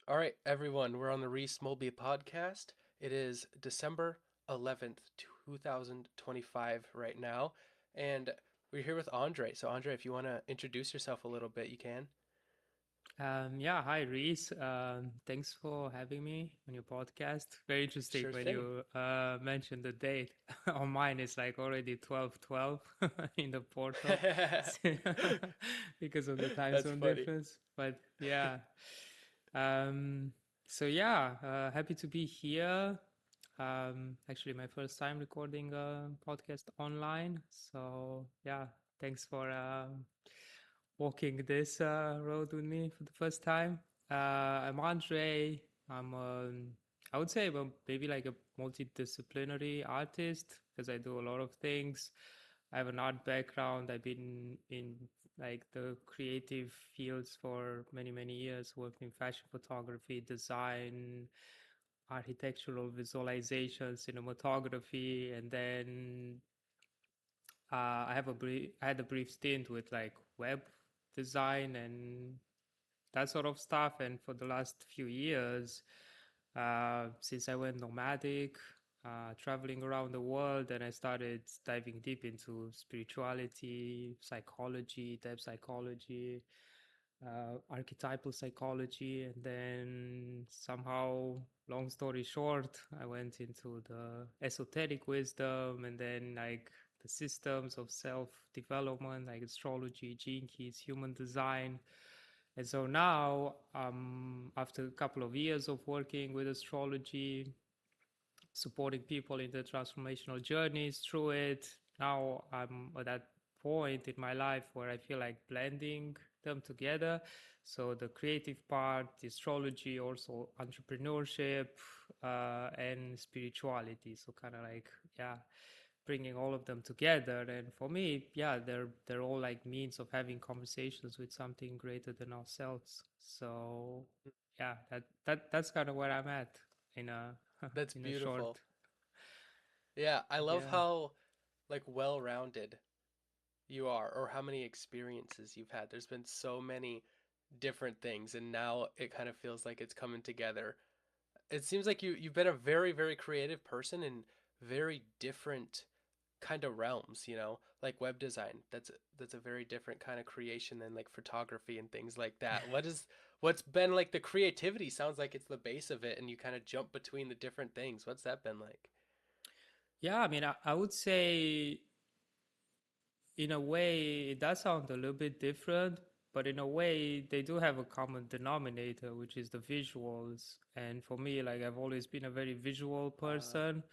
All right, everyone, we're on the Reese Mulby podcast. It is December 11th, 2025 right now, and we're here with Andre. So, Andre, if you want to introduce yourself a little bit, you can. Yeah, hi Reese. Thanks for having me on your podcast. Very interesting Sure when thing. you mentioned the date. On mine, it's like already 12:12 in the portal because of the time That's zone funny. difference. But yeah, um, happy to be here. Actually, my first time recording a podcast online. So yeah, thanks for walking this road with me for the first time. I'm Andre. I would say maybe like a multidisciplinary artist because I do a lot of things. I have an art background. I've been in like the creative fields for many, many years, worked in fashion photography, design, architectural visualization, cinematography, and then I had a brief stint with like web design and that sort of stuff. And for the last few years, since I went nomadic, traveling around the world, and I started diving deep into spirituality, psychology, depth psychology, archetypal psychology, and then somehow, long story short, I went into the esoteric wisdom, and then like the systems of self development, like astrology, gene keys, human design. And so now, after a couple of years of working with astrology, supporting people in their transformational journeys through it. Now I'm at that point in my life where I feel like blending them together. So the creative part, the astrology, also entrepreneurship, and spirituality. So kind of like, yeah, bringing all of them together. And for me, yeah, they're all like means of having conversations with something greater than ourselves. So yeah, that's kind of where I'm at in a That's in a short. beautiful. Yeah, I love Yeah. how like well-rounded you are, or how many experiences you've had. There's been so many different things, and now it kind of feels like it's coming together. It seems like you've been a very, very creative person in very different kind of realms, like web design. That's a very different kind of creation than like photography and things like that. What's been like the creativity sounds like it's the base of it and you kind of jump between the different things. What's that been like? Yeah, I mean, I would say in a way it does sound a little bit different, but in a way they do have a common denominator, which is the visuals. And for me, like I've always been a very visual Uh, person.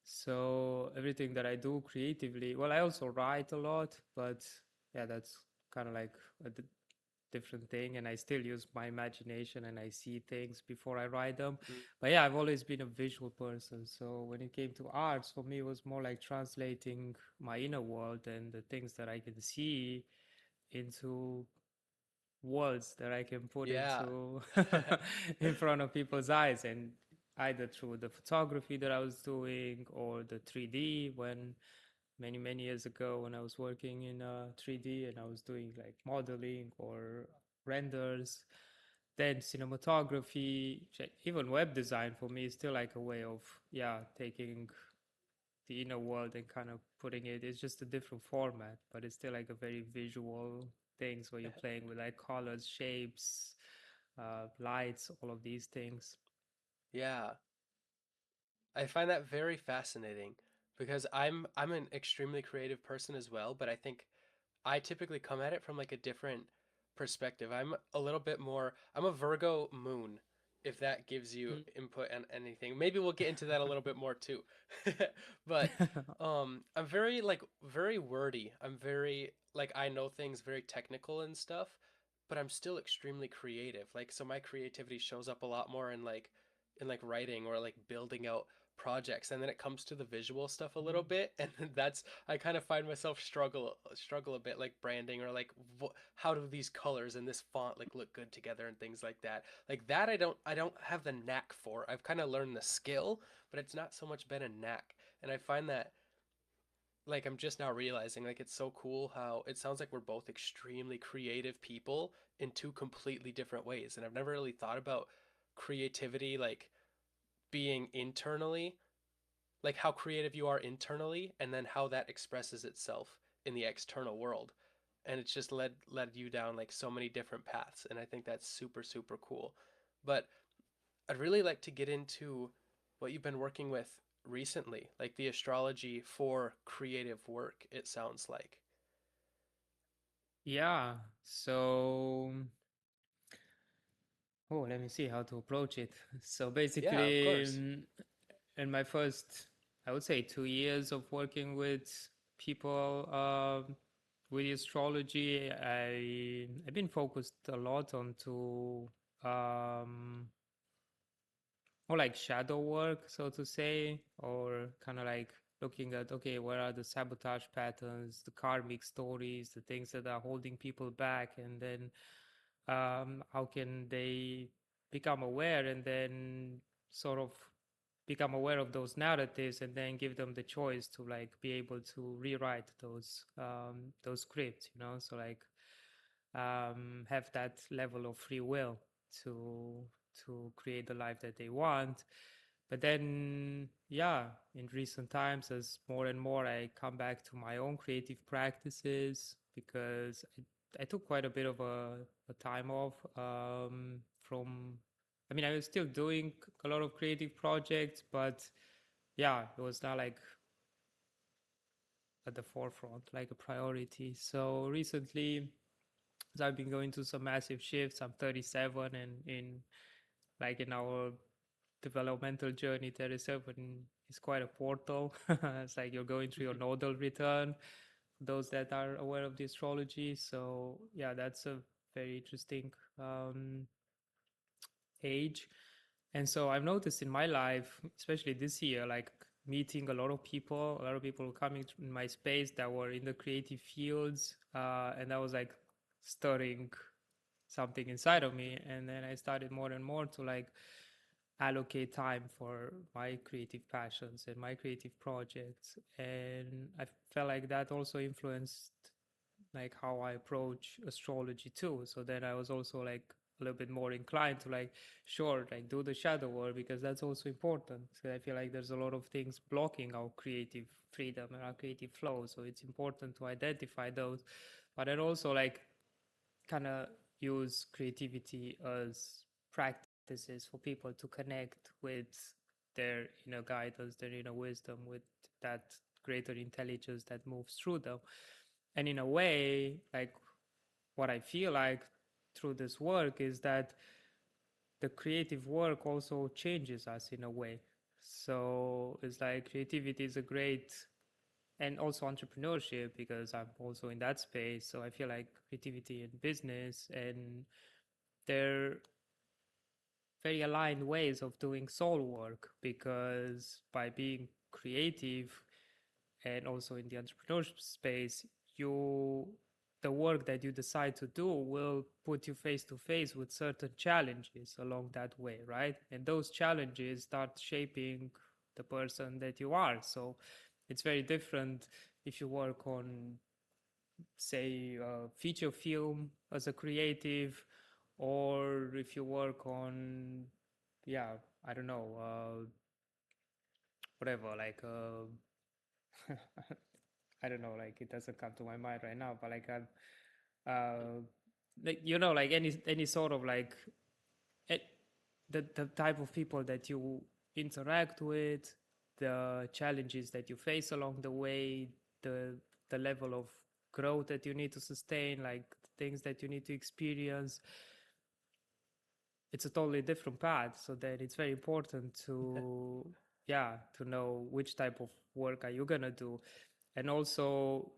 So everything that I do creatively, well, I also write a lot, but yeah, that's kind of like a different thing, and I still use my imagination and I see things before I write them. mm, But yeah, I've always been a visual person. So when it came to arts, for me, it was more like translating my inner world and the things that I can see into words that I can put yeah. into in front of people's eyes, and either through the photography that I was doing or the 3D when many years ago when I was working in 3D and I was doing like modeling or renders. Then cinematography, even web design for me is still like a way of, yeah, taking the inner world and kind of putting it. It's just a different format, but it's still like a very visual things where you're playing with like colors, shapes, lights, all of these things. Yeah. I find that very fascinating because I'm an extremely creative person as well, but I think I typically come at it from like a different perspective. I'm a little bit more, I'm a Virgo moon, if that gives you Mm. input on anything. Maybe we'll get into that a little bit more too. But I'm very like very wordy. I'm very like I know things very technical and stuff, but I'm still extremely creative. Like so my creativity shows up a lot more in like writing or like building out projects, and then it comes to the visual stuff a little bit, and that's I kind of find myself struggle a bit, like branding or like how do these colors and this font like look good together and things like that. Like that I don't have the knack for. I've kind of learned the skill, but it's not so much been a knack. And I find that like I'm just now realizing like it's so cool how it sounds like we're both extremely creative people in two completely different ways. And I've never really thought about creativity like being internally, like how creative you are internally, and then how that expresses itself in the external world. And it's just led you down like so many different paths, and I think that's super super cool. But I'd really like to get into what you've been working with recently, like the astrology for creative work, it sounds like. Yeah. So, oh, let me see how to approach it. So Yeah, of basically, course. in my first, I would say, 2 years of working with people with astrology, I've been focused a lot on to um, more like shadow work, so to say, or kind of like looking at, okay, where are the sabotage patterns, the karmic stories, the things that are holding people back, and then how can they become aware and then sort of become aware of those narratives and then give them the choice to like be able to rewrite those scripts, you know, so like have that level of free will to create the life that they want. But then, yeah, in recent times, as more and more I come back to my own creative practices, because I took quite a bit of a time off from. I mean, I was still doing a lot of creative projects, but yeah, it was not like at the forefront, like a priority. So recently, as I've been going through some massive shifts, I'm 37, and in our developmental journey, 37 is quite a portal. It's like you're going through your nodal return, those that are aware of the astrology. So yeah, that's a very interesting age. And so I've noticed in my life, especially this year, like meeting a lot of people coming in my space that were in the creative fields, and that was like stirring something inside of me. And then I started more and more to like allocate time for my creative passions and my creative projects. And I felt like that also influenced like how I approach astrology too. So then I was also like a little bit more inclined to like, sure, like do the shadow work, because that's also important. So I feel like there's a lot of things blocking our creative freedom and our creative flow. So it's important to identify those, but then also like kind of use creativity as practices for people to connect with their inner guidance, their inner wisdom, with that greater intelligence that moves through them. And in a way, like what I feel like through this work is that the creative work also changes us in a way. So it's like creativity is a great, and also entrepreneurship, because I'm also in that space. So I feel like creativity and business, and they're very aligned ways of doing soul work, because by being creative and also in the entrepreneurship space, you the work that you decide to do will put you face to face with certain challenges along that way, right? And those challenges start shaping the person that you are. So it's very different if you work on, say, feature film as a creative, or if you work on, yeah, I don't know, whatever, like I don't know, like it doesn't come to my mind right now, but uh, like you know, like any sort of like it, the type of people that you interact with, the challenges that you face along the way, the the level of growth that you need to sustain, like things that you need to experience. It's a totally different path. So then it's very important to, yeah, to know which type of work are you gonna do. And also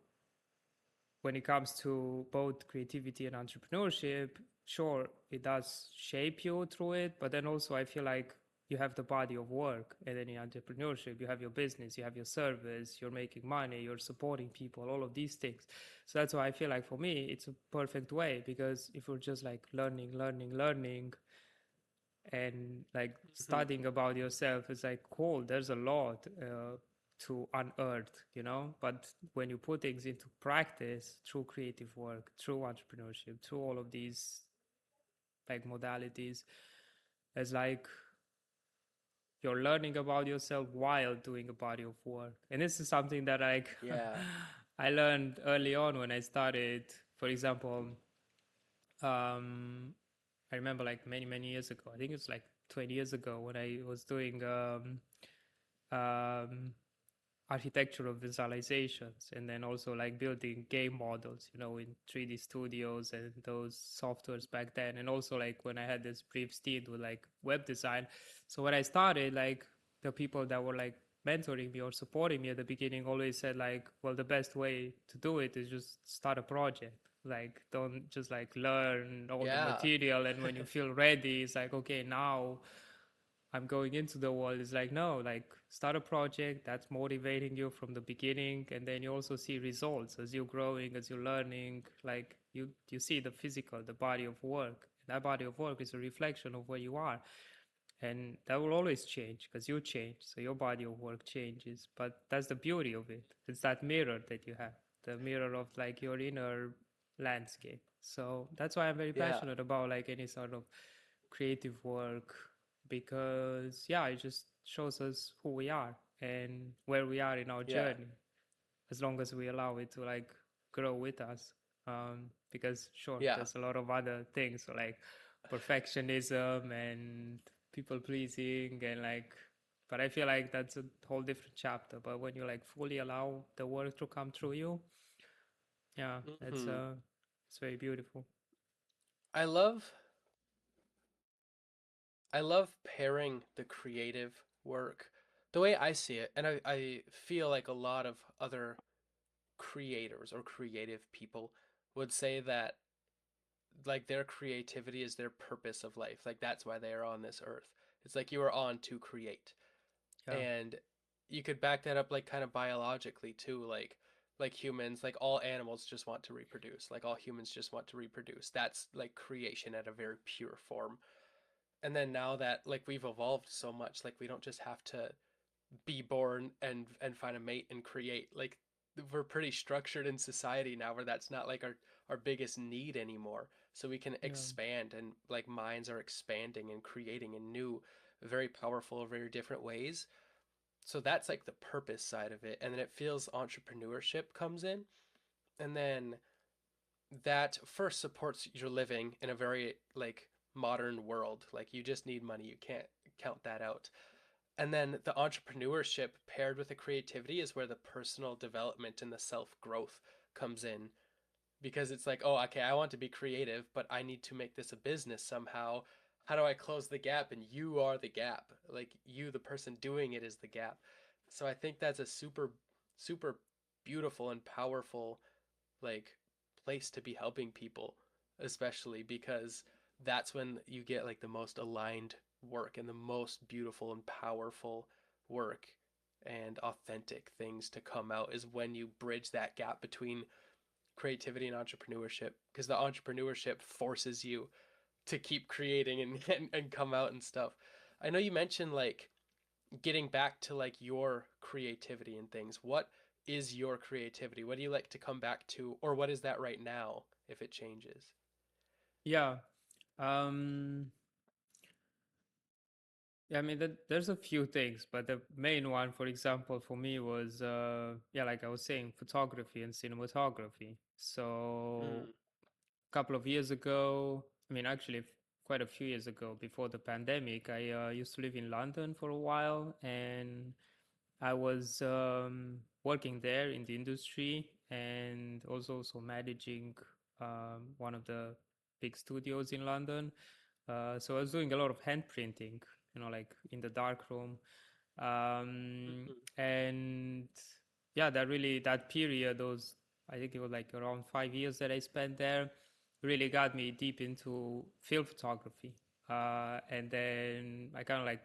when it comes to both creativity and entrepreneurship, sure, it does shape you through it, but then also I feel like you have the body of work, and then in entrepreneurship you have your business, you have your service, you're making money, you're supporting people, all of these things. So that's why I feel like for me it's a perfect way, because if you're just like learning and like Hmm. studying about yourself, is like cool, there's a lot to unearth, you know. But when you put things into practice through creative work, through entrepreneurship, through all of these like modalities, as like you're learning about yourself while doing a body of work. And this is something that like Yeah. I learned early on when I started, for example, um, I remember like many years ago. I think it's like 20 years ago when I was doing um, architectural visualizations and then also like building game models, you know, in 3D studios and those softwares back then. And also like when I had this brief stint with like web design. So when I started, like the people that were like mentoring me or supporting me at the beginning always said like, well, the best way to do it is just start a project. Like don't just like learn all the Yeah. material and when you feel ready, it's like, okay, now I'm going into the world. It's like, no, like start a project that's motivating you from the beginning. And then you also see results as you're growing, as you're learning, like you see the physical, the body of work. That body of work is a reflection of where you are. And that will always change because you change. So your body of work changes. But that's the beauty of it. It's that mirror that you have, the mirror of like your inner landscape. So that's why I'm very Yeah. passionate about like any sort of creative work because yeah, it just shows us who we are and where we are in our Yeah. journey as long as we allow it to like grow with us. Because sure, Yeah. there's a lot of other things so like perfectionism and people pleasing and like, but I feel like that's a whole different chapter. But when you like fully allow the work to come through you, yeah, that's Hmm. it's very beautiful. I love I love pairing the creative work the way I see it, and I feel like a lot of other creators or creative people would say that like their creativity is their purpose of life. Like that's why they are on this earth. It's like you are on to create. Yeah, And you could back that up like kind of biologically too, like humans, like all animals just want to reproduce. Like all humans just want to reproduce. That's like creation at a very pure form. And then now that like we've evolved so much, like we don't just have to be born and find a mate and create. Like we're pretty structured in society now where that's not like our biggest need anymore. So we can yeah, expand and like minds are expanding and creating in new, very powerful, very different ways. So that's like the purpose side of it. And then it feels entrepreneurship comes in. And then that first supports your living in a very like modern world. Like you just need money. You can't count that out. And then the entrepreneurship paired with the creativity is where the personal development and the self growth comes in because it's like, oh, okay, I want to be creative, but I need to make this a business somehow. How do I close the gap? And you are the gap. Like you, the person doing it, is the gap. So I think that's a super beautiful and powerful like place to be helping people, especially because that's when you get like the most aligned work and the most beautiful and powerful work and authentic things to come out is when you bridge that gap between creativity and entrepreneurship because the entrepreneurship forces you to keep creating and come out and stuff. I know you mentioned like getting back to like your creativity and things. What is your creativity? What do you like to come back to or what is that right now if it changes? yeah. Um, Yeah, I mean, there's a few things, but the main one, for example, for me was, yeah, like I was saying, photography and cinematography. So Mm, a couple of years ago, I mean, actually, quite a few years ago, before the pandemic, I used to live in London for a while, and I was working there in the industry and also managing one of the big studios in London. So I was doing a lot of hand printing, you know, like in the dark room. mhm, And yeah, that period, those, I think it was like around 5 years that I spent there, really got me deep into film photography. And then I kind of like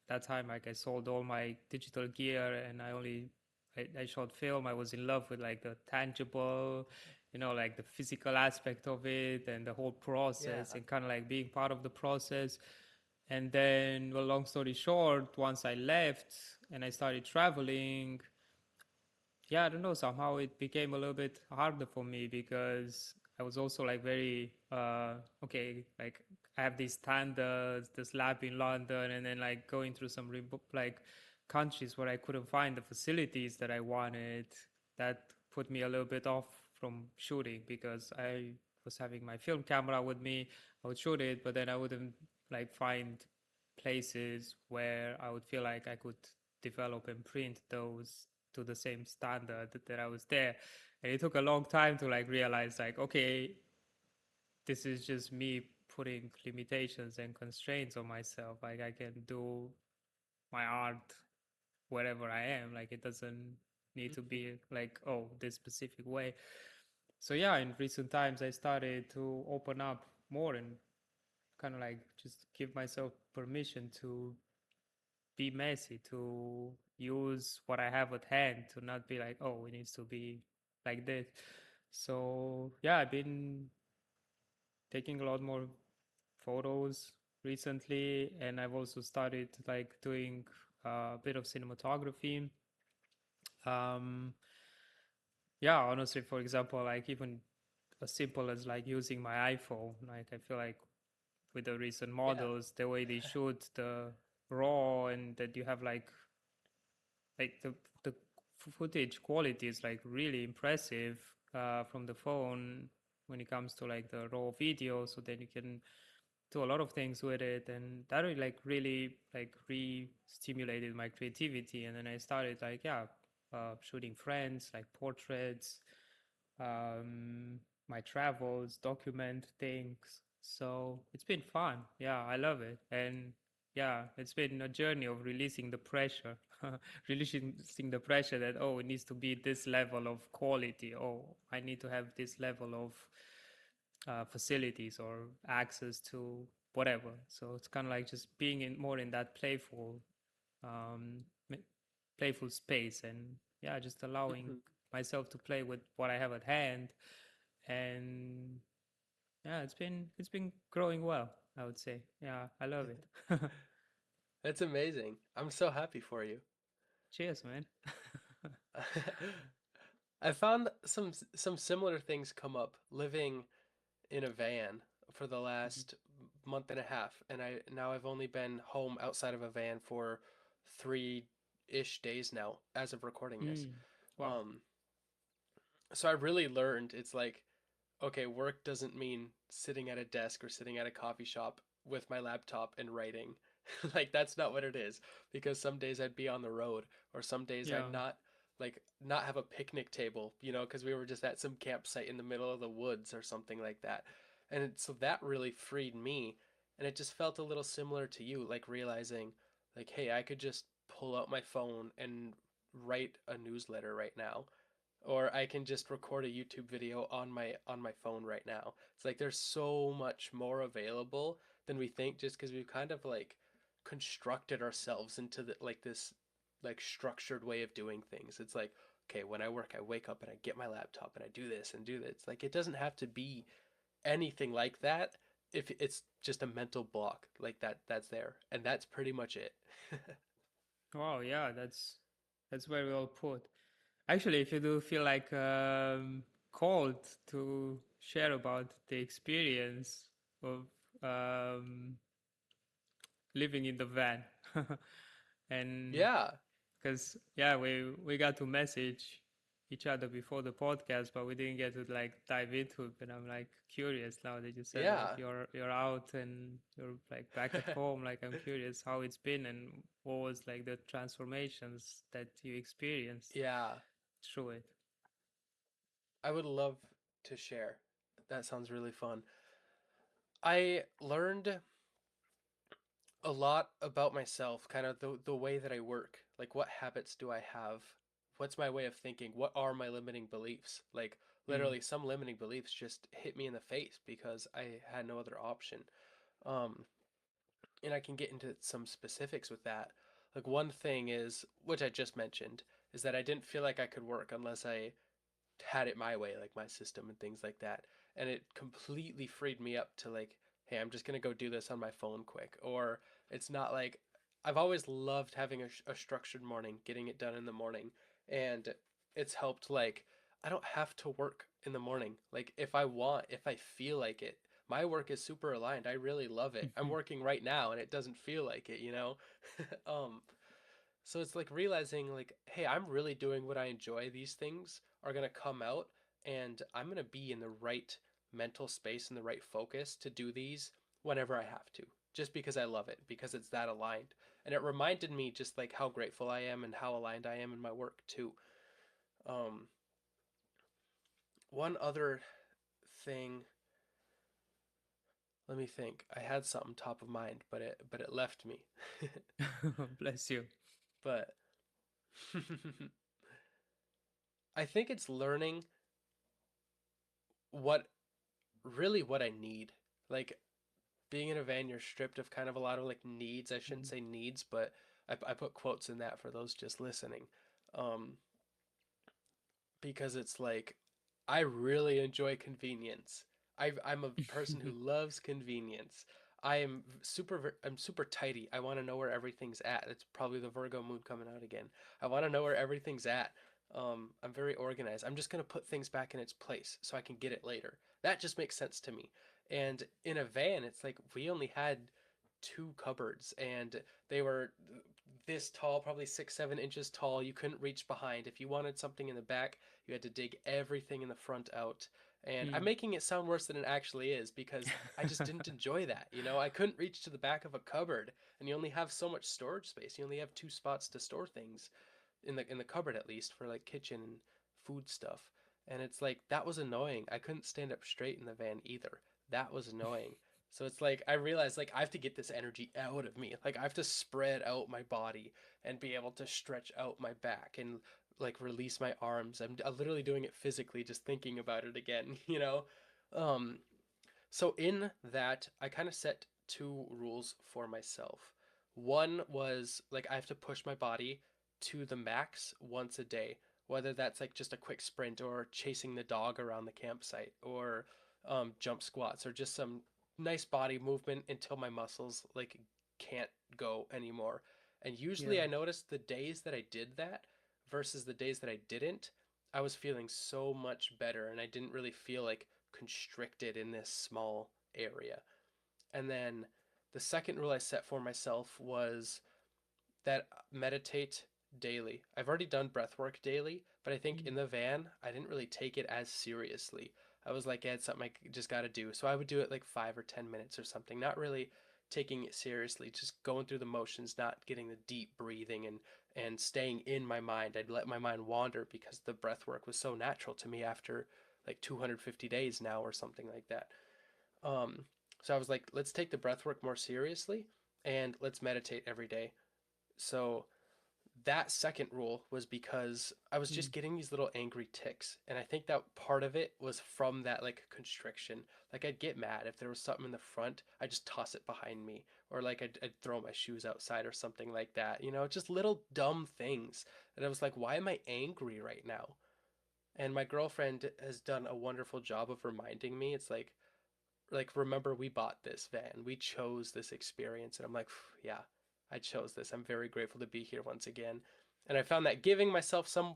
that time, like I sold all my digital gear and I shot film. I was in love with like the tangible, you know, like the physical aspect of it and the whole yeah. process and kind of like being part of the process. And then, well, long story short, once I left and I started traveling, yeah, I don't know, somehow it became a little bit harder for me because I was also like very, okay, like I have these standards, this lab in London, and then like going through some like countries where I couldn't find the facilities that I wanted. That put me a little bit off from shooting because I was having my film camera with me. I would shoot it, but then I wouldn't like find places where I would feel like I could develop and print those to the same standard that I was there. And it took a long time to like realize like, okay, this is just me putting limitations and constraints on myself. Like I can do my art wherever I am. Like it doesn't need to Mhm. be like, oh, this specific way. So yeah, in recent times I started to open up more and kind of like just give myself permission to be messy, to use what I have at hand, to not be like, oh, it needs to be like this. So yeah, I've been taking a lot more photos recently, and I've also started like doing a bit of cinematography. Um, yeah, honestly, for example, like even as simple as like using my iPhone, like I feel like with the recent Yeah. models, the way they shoot the raw and that you have like the footage quality is like really impressive from the phone when it comes to like the raw video, so then you can do a lot of things with it, and that really like re-stimulated my creativity. And then I started like shooting friends, like portraits, my travels, document things. So it's been fun. Yeah, I love it. And yeah, it's been a journey of releasing the pressure, releasing the pressure that, oh, it needs to be this level of quality. Oh, I need to have this level of facilities or access to whatever. So it's kind of like just being in more in that um, playful space, and yeah, just allowing Mhm. myself to play with what I have at hand. And yeah, it's been growing well, I would say. Yeah, I love it. That's amazing. I'm so happy for you. Cheers, man. I found some similar things come up living in a van for the last month and a half, and I've only been home outside of a van for 3-ish days now as of recording this. Mm. Wow. Um, so I really learned it's like, okay, work doesn't mean sitting at a desk or sitting at a coffee shop with my laptop and writing. Like that's not what it is, because some days I'd be on the road, or some days Yeah. I'd not have a picnic table, because we were just at some campsite in the middle of the woods or something like that. So that really freed me, and it just felt a little similar to you, like realizing like, hey, I could just pull out my phone and write a newsletter right now, or I can just record a YouTube video on my phone right now. It's like there's so much more available than we think, just because we've kind of like constructed ourselves into this like structured way of doing things. It's like, okay, when I work, I wake up and I get my laptop and I do this and do that. It's like it doesn't have to be anything like that if it's just a mental block like that's there, and that's pretty much it. Wow. Yeah, that's very well put. Actually, if you do feel like called to share about the experience of um, living in the van, and Yeah, because yeah, we got to message each other before the podcast, but we didn't get to like dive into it. And I'm like curious now that you said like yeah. you're out and you're like back at home. Like I'm curious how it's been and what was like the transformations that you experienced Yeah, through it. I would love to share. That sounds really fun. I learned a lot about myself, kind of the way that I work. Like, what habits do I have? What's my way of thinking? What are my limiting beliefs? Like, Mm. literally, some limiting beliefs just hit me in the face because I had no other option. Um, and I can get into some specifics with that. Like, one thing is, which I just mentioned, is that I didn't feel like I could work unless I had it my way, like my system and things like that. And it completely freed me up to like, hey, I'm just gonna go do this on my phone quick. Or it's not like I've always loved having a structured morning, getting it done in the morning, and it's helped. Like I don't have to work in the morning. Like if I want, if I feel like it, my work is super aligned. I really love it. I'm working right now and it doesn't feel like it, you know? um, so it's like realizing like, hey, I'm really doing what I enjoy. These things are gonna come out and I'm gonna be in the right mental space and the right focus to do these whenever I have to. Just because I love it, because it's that aligned. And it reminded me just like how grateful I am and how aligned I am in my work too. Um, one other thing, let me think. I had something top of mind, but it left me. Bless you. But I think it's learning what what I need. Like being in a van, you're stripped of kind of a lot of like needs. I shouldn't Mhm. say needs, but I put quotes in that for those just listening. Um, because it's like I really enjoy convenience. I'm a person who loves convenience. I'm super tidy. I want to know where everything's at. It's probably the Virgo moon coming out again. I want to know where everything's at. I'm very organized. I'm just gonna put things back in its place so I can get it later. That just makes sense to me. And in a van, it's like we only had two cupboards and they were this tall, probably 6, 7 inches tall. You couldn't reach behind. If you wanted something in the back, you had to dig everything in the front out. And I'm Mm. making it sound worse than it actually is because I just didn't enjoy that. You know, I couldn't reach to the back of a cupboard and you only have so much storage space. You only have two spots to store things in the cupboard at least for like kitchen and food stuff. And it's like that was annoying. I couldn't stand up straight in the van either. That was annoying. So it's like I realized like I have to get this energy out of me. Like I have to spread out my body and be able to stretch out my back and like release my arms. I'm literally doing it physically just thinking about it again, you know? Um so in that, I kind of set two rules for myself. One was like I have to push my body to the max once a day, whether that's like just a quick sprint or chasing the dog around the campsite or jump squats or just some nice body movement until my muscles like can't go anymore. And usually Yeah. I noticed the days that I did that versus the days that I didn't, I was feeling so much better and I didn't really feel like constricted in this small area. And then the second rule I set for myself was that meditate daily. I've already done breath work daily, but I think Mm. in the van, I didn't really take it as seriously. I was like, yeah, it's something I just got to do. So I would do it like 5 or 10 minutes or something, not really taking it seriously, just going through the motions, not getting the deep breathing and staying in my mind. I'd let my mind wander because the breath work was so natural to me after like 250 days now or something like that. Um, so I was like, let's take the breath work more seriously and let's meditate every day. So that second rule was because I was Mm. just getting these little angry ticks. And I think that part of it was from that like constriction. Like I'd get mad if there was something in the front, I'd just toss it behind me. Or like I'd throw my shoes outside or something like that. You know, just little dumb things. And I was like, why am I angry right now? And my girlfriend has done a wonderful job of reminding me. It's like remember we bought this van, we chose this experience, and I'm like, yeah, I chose this. I'm very grateful to be here once again. And I found that giving myself some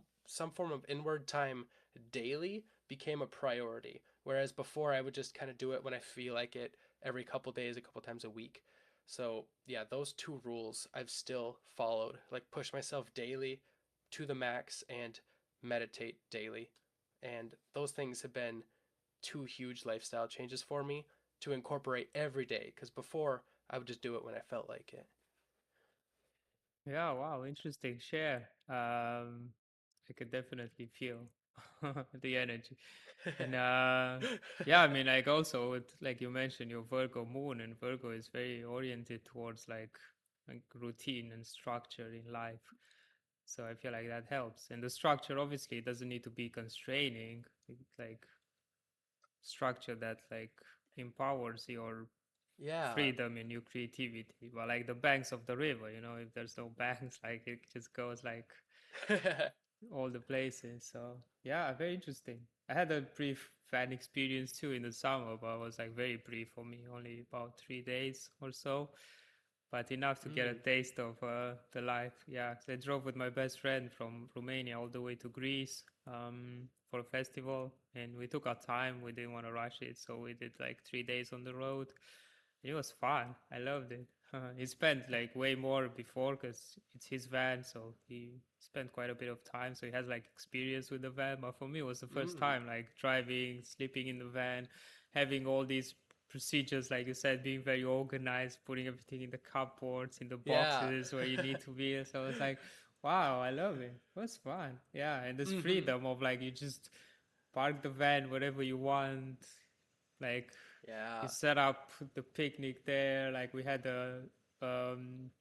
form of inward time daily became a priority, whereas before I would just kind of do it when I feel like it, every couple days, a couple times a week. So yeah, those two rules I've still followed, like push myself daily to the max and meditate daily. And those things have been two huge lifestyle changes for me to incorporate every day because before I would just do it when I felt like Yeah, wow, interesting share. I could definitely feel the energy. And it. yeah, I mean, like also with, like you mentioned, your Virgo moon, and Virgo is very oriented towards like routine and structure in life. So I feel like that helps. And the structure obviously doesn't need to be constraining. It's like structure that like empowers your Yeah. freedom and your creativity. But like the banks of the river, if there's no banks, like it just goes like all the places. So yeah, very interesting. I had a brief fan experience too in the summer, but it was like very brief for me, only about 3 days or so. but enough to get a Mm. taste of the life. Yeah, so I drove with my best friend from Romania all the way to Greece for a festival, and we took our time. We didn't want to rush it, so we did like 3 days on the road. It was fun. I loved it. He spent like way more before because it's his van, so he spent quite a bit of time. So he has like experience with the van. But for me, it was the first Mm. time like driving, sleeping in the van, having all these procedures, like you said, being very organized, putting everything in the cupboards, in the Yeah. boxes where you need to be. So I was like, wow, I love it. It was fun. Yeah, and this Mm-hmm. freedom of like you just park the van wherever you want, like you Yeah. set up the picnic there. Like we had um,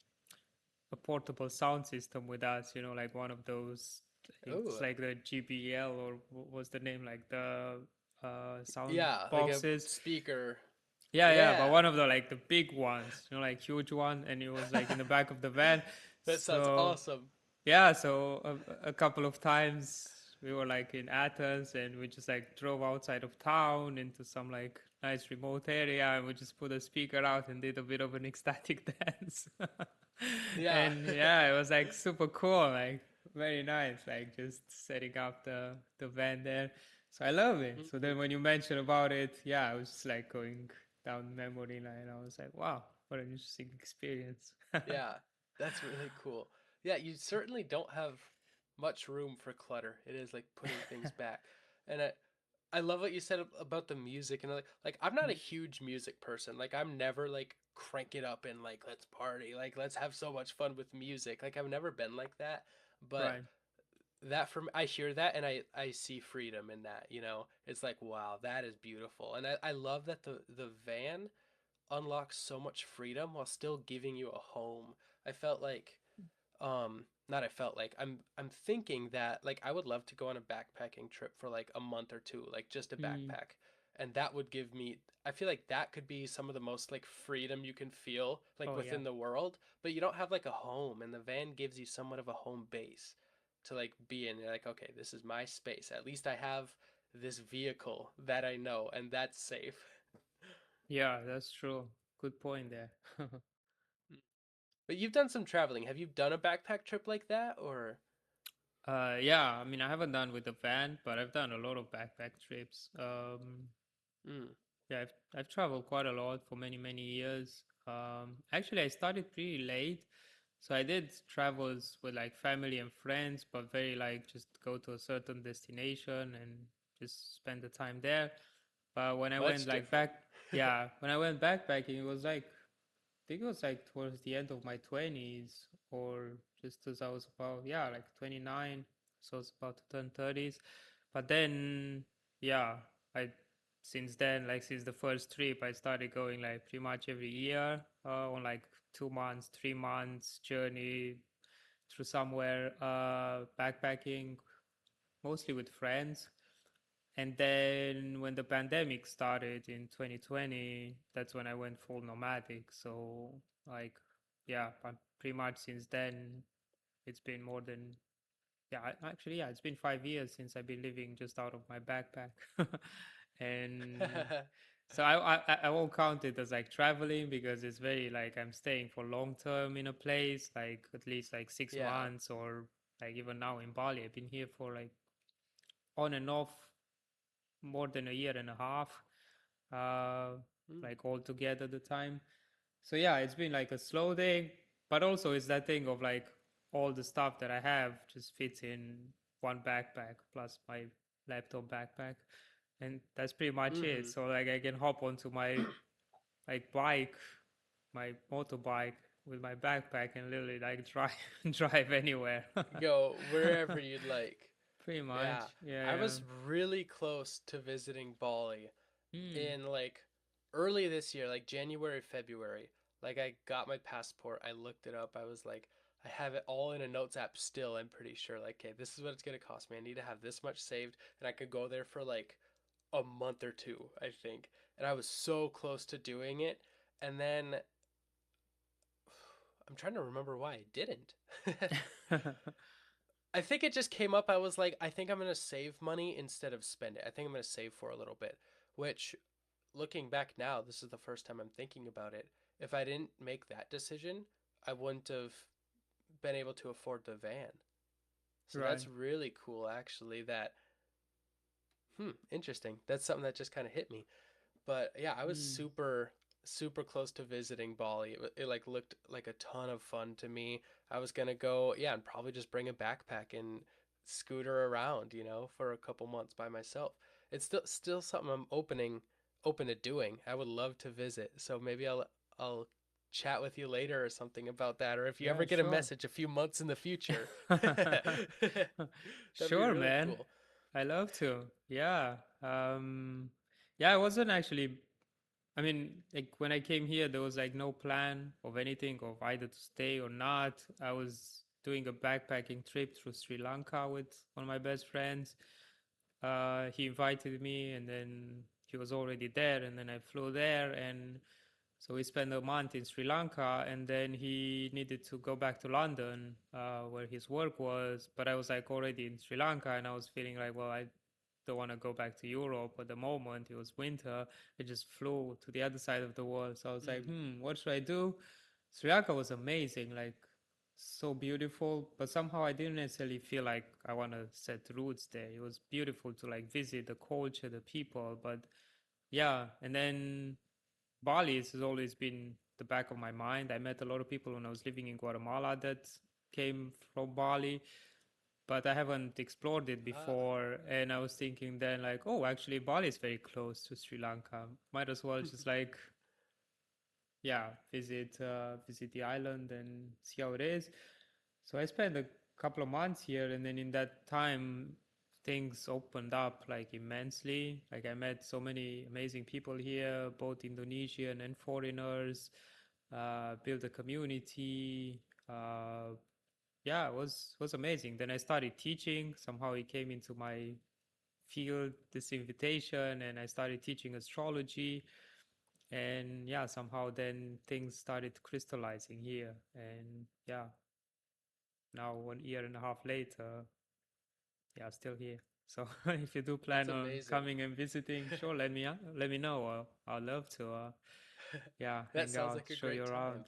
a portable sound system with us, you know, like one of those. I think it's Oh. like the GBL, or what was the name, like the sound Yeah, like a boxes. speaker. Yeah, yeah, but Yeah. one of the like the big ones, you know, like huge one, and it was like in the back of the van. That sounds So awesome. yeah, so a couple of times we were like in Athens, and we just like drove outside of town into some like nice remote area, and we just put a speaker out and did a bit of an ecstatic dance. Yeah. And yeah, it was like super cool, like very nice, like just setting up the van there. So I love it. So Mhm. then when you mentioned about it, yeah, I was just like going down memory lane. I was like, wow, what an interesting experience. Yeah, that's really cool. Yeah, you certainly don't have much room for clutter. It is like putting things back. And I love what you said about the music and like I'm not a huge music person. Like I'm never like crank it up and like let's party. Like let's have so much fun with music. Like I've never been like that. But Right. that from I hear that and I see freedom in that, you know. It's like wow, that is beautiful. And I love that the van unlocks so much freedom while still giving you a home. I felt like not I felt like I'm thinking that like I would love to go on a backpacking trip for like a month or two, like just a Mm. backpack. And that would give me I feel like that could be some of the most like freedom you can feel like Oh yeah. within the world, but you don't have like a home and the van gives you somewhat of a home base to like be in. You're like, okay, this is my space. At least I have this vehicle that I know and that's safe. Yeah, that's true. Good point there. But you've done some traveling. Have you done a backpack trip like that or Yeah, I mean, I haven't done with a van, but I've done a lot of backpack trips. mm, Yeah, I've traveled quite a lot for many, many years. Actually, I started pretty late, so I did travels with like family and friends, but very like just go to a certain destination and just spend the time there. But when I went much like different? back, yeah, when I went backpacking, it was like think it was like towards the end of my 20s, or just as I was about, yeah, like 29. So I was about to turn 30s. But then, yeah, I, since then, like since the first trip, I started going like pretty much every year on like 2 months, 3 months journey through somewhere, backpacking, mostly with friends. And then when the pandemic started in 2020, that's when I went full nomadic. So like, yeah, pretty much since then, it's been more than, yeah, actually, yeah, it's been 5 years since I've been living just out of my backpack. And so I won't count it as like traveling, because it's very like I'm staying for long term in a place, like at least like six Yeah. months or like even now in Bali. I've been here for like on and off more than a year and a half, uh, Mm. like all together the time. So yeah, it's been like a slow day, but also it's that thing of like all the stuff that I have just fits in one backpack plus my laptop backpack, and that's pretty much it. Mm-hmm. So like I can hop onto my like bike, my motorbike with my backpack and literally like drive drive anywhere. Go wherever you'd like. Pretty much, Yeah. I yeah, was really close to visiting Bali yeah. in like early this year, like January, February. Like I got my passport, I looked it up. I was like, I have it all in a notes app still, I'm pretty sure. Like, okay, this is what it's gonna cost me. I need to have this much saved, and I could go there for like a month or two, I think. And I was so close to doing it. And then I'm trying to remember why I didn't. I think it just came up. I was like, I think I'm going to save money instead of spend it. I think I'm going to save for a little bit, which looking back now, this is the first time I'm thinking about it. if I didn't make that decision, I wouldn't have been able to afford the van. So Right. that's really cool, actually. Interesting. That's something that just kind of hit me. But yeah, I was Mm. super close to visiting Bali. It like looked like a ton of fun to me. I was gonna go, yeah, and probably just bring a backpack and scooter around, for a couple months by myself. It's still something open to doing. I would love to visit. So maybe I'll chat with you later or something about that. Or if you ever Yeah, get a sure. message a few months in the future, that'd be Sure, really man. cool. I love to. Yeah. Yeah, I wasn't actually, I mean, like when I came here, there was like no plan of anything of either to stay or not. I was doing a backpacking trip through Sri Lanka with one of my best friends. He invited me, and then he was already there, and then I flew there, and so we spent a month in Sri Lanka, and then he needed to go back to London, where his work was. But I was like already in Sri Lanka, and I was feeling like, well, I don't want to go back to Europe at the moment. It was winter. I just flew to the other side of the world. So I was like, Mm. what should I do? Sri Lanka was amazing, like so beautiful, but somehow I didn't necessarily feel like I want to set roots there. It was beautiful to like visit the culture, the people, but yeah. And then Bali has always been the back of my mind. I met a lot of people when I was living in Guatemala that came from Bali, but I haven't explored it Ah. before. And I was thinking then, like, oh, actually, Bali is very close to Sri Lanka. Might as well just like, yeah, visit the island and see how it is. So I spent a couple of months here, and then in that time, things opened up like immensely. Like I met so many amazing people here, both Indonesian and foreigners. Built a community. Yeah, it was amazing. Then I started teaching. Somehow it came into my field, this invitation, and I started teaching astrology. And yeah, somehow then things started crystallizing here. And yeah, now 1 year and a half later, yeah, still here. So if you do That's plan on amazing. coming and visiting, sure, let me know. I'd love to, yeah, That hang sounds out, like a show you great around. time.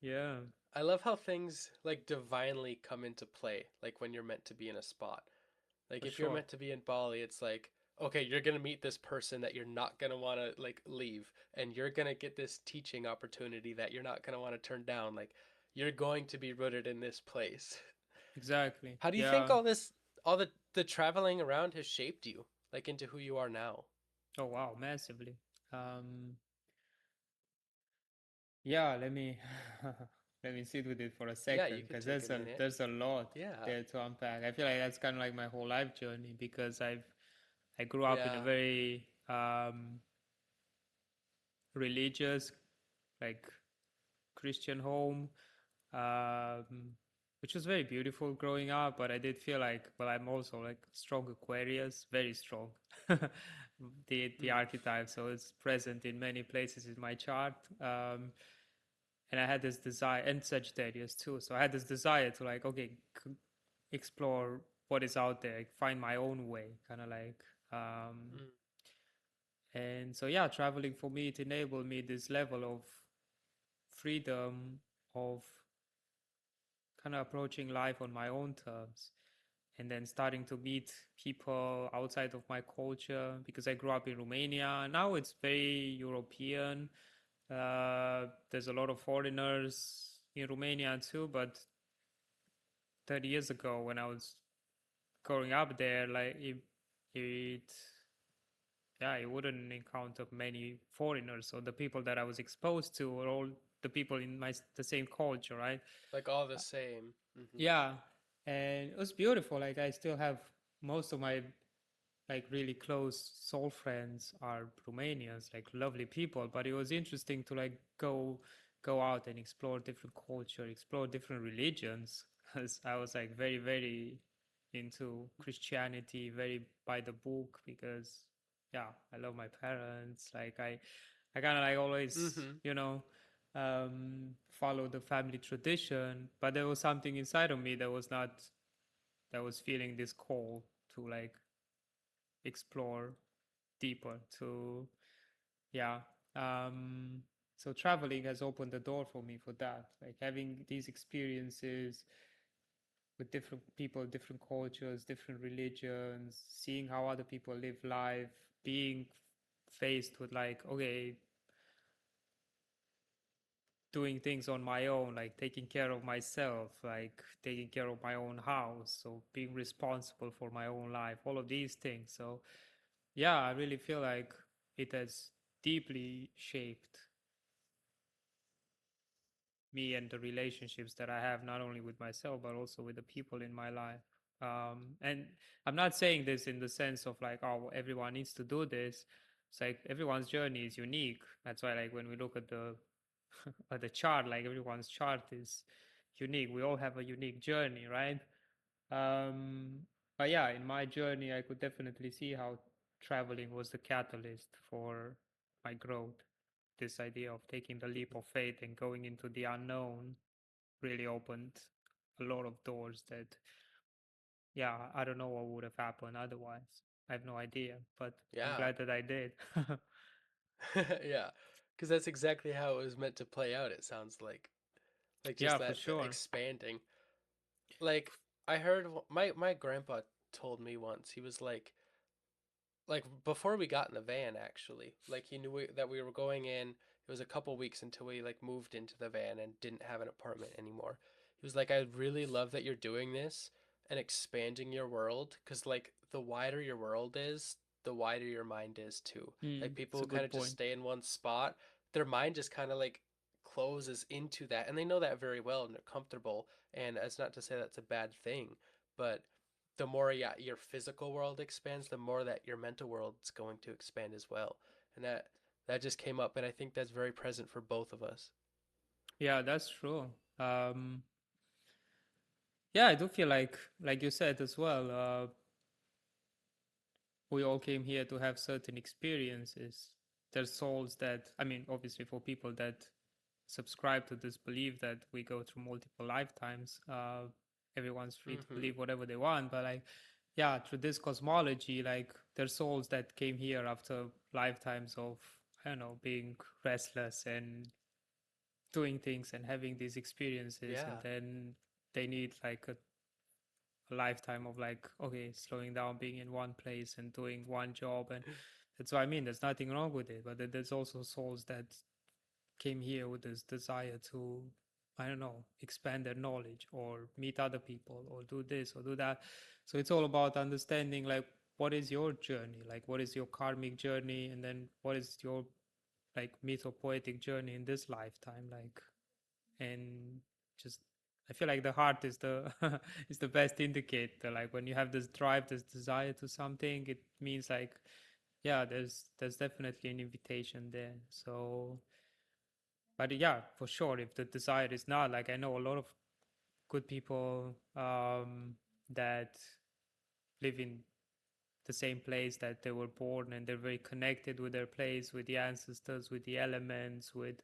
Yeah, I love how things like divinely come into play, like when you're meant to be in a spot. Like for if you're sure. meant to be in Bali, it's like, okay, you're gonna meet this person that you're not gonna want to like leave, and you're gonna get this teaching opportunity that you're not gonna want to turn down. Like you're going to be rooted in this place. Exactly. How do you think Yeah. all the traveling around has shaped you, like into who you are now? Oh wow, massively. Um, yeah, let me let me sit with it for a Yeah, you second could because take a minute. there's a lot Yeah, there to unpack. I feel like that's kind of like my whole life journey because I grew up in a yeah, very religious, like Christian home, um, which was very beautiful growing up. But I did feel like, well, I'm also like strong Aquarius, very strong, the mm, archetype. So it's present in many places in my chart. And I had this desire, and Sagittarius too. So I had this desire to like, okay, explore what is out there, like, find my own way, kind of like. Um, mm, and so yeah, traveling for me it enabled me this level of freedom of kind of approaching life on my own terms and then starting to meet people outside of my culture because I grew up in Romania. Now it's very European. There's a lot of foreigners in Romania too, but 30 years ago when I was growing up there, like it yeah, I wouldn't encounter many foreigners. So the people that I was exposed to were all the people in the same culture, right? like all the same. Hmm. Yeah, and it was beautiful. Like I still have most of my like really close soul friends are Romanians, like lovely people. But it was interesting to like go out and explore different culture, explore different religions. Because I was like very into Christianity, very by the book because yeah, I love my parents. Like I kind of like always, Hmm. follow the family tradition, but there was something inside of me that was not that was feeling this call to like explore deeper to yeah. um So traveling has opened the door for me for that, like having these experiences with different people, different cultures, different religions, seeing how other people live life, being faced with like, okay, doing things on my own, like taking care of myself, like taking care of my own house, so being responsible for my own life, all of these things. So yeah, I really feel like it has deeply shaped me and the relationships that I have, not only with myself, but also with the people in my life. And I'm not saying this in the sense of like, oh, everyone needs to do this. It's like everyone's journey is unique. That's why, like, when we look at the at the chart, like everyone's chart is unique. We all have a unique journey, right? Um, but yeah, in my journey, I could definitely see how traveling was the catalyst for my growth. This idea of taking the leap of faith and going into the unknown really opened a lot of doors that, yeah, I don't know what would have happened otherwise. I have no idea, but I'm Yeah. glad that I did. Yeah. Because that's exactly how it was meant to play out, it sounds like just Yeah, for that the sure. expanding. Like I heard my grandpa told me once. He was like before we got in the van, actually, like he knew that we were going in. It was a couple weeks until we like moved into the van and didn't have an apartment anymore. He was like, I really love that you're doing this and expanding your world, because like the wider your world is, the wider your mind is too. Like people It's a who kind good of just point. stay in one spot, their mind just kind of like closes into that, and they know that very well and they're comfortable. And it's not to say that's a bad thing, but the more, yeah, your physical world expands, the more that your mental world's going to expand as well. And that just came up, and I think that's very present for both of us. Yeah, that's true. Um, yeah, I do feel like you said as well, we all came here to have certain experiences. There's souls that, I mean, obviously for people that subscribe to this belief that we go through multiple lifetimes, everyone's free to Mm-hmm. believe whatever they want. But like, yeah, through this cosmology, like there's souls that came here after lifetimes of, I don't know, being restless and doing things and having these experiences, and Yeah. then they need like a lifetime of like, okay, slowing down, being in one place and doing one job. And that's what I mean, there's nothing wrong with it, but there's also souls that came here with this desire to, I don't know, expand their knowledge or meet other people or do this or do that. So it's all about understanding like what is your journey, like what is your karmic journey, and then what is your like mythopoetic journey in this lifetime, like. And just, I feel like the heart is the is the best indicator. Like when you have this drive, this desire to something, it means like, yeah, there's definitely an invitation there. So, but yeah, for sure, if the desire is not, like, I know a lot of good people that live in the same place that they were born, and they're very connected with their place, with the ancestors, with the elements, with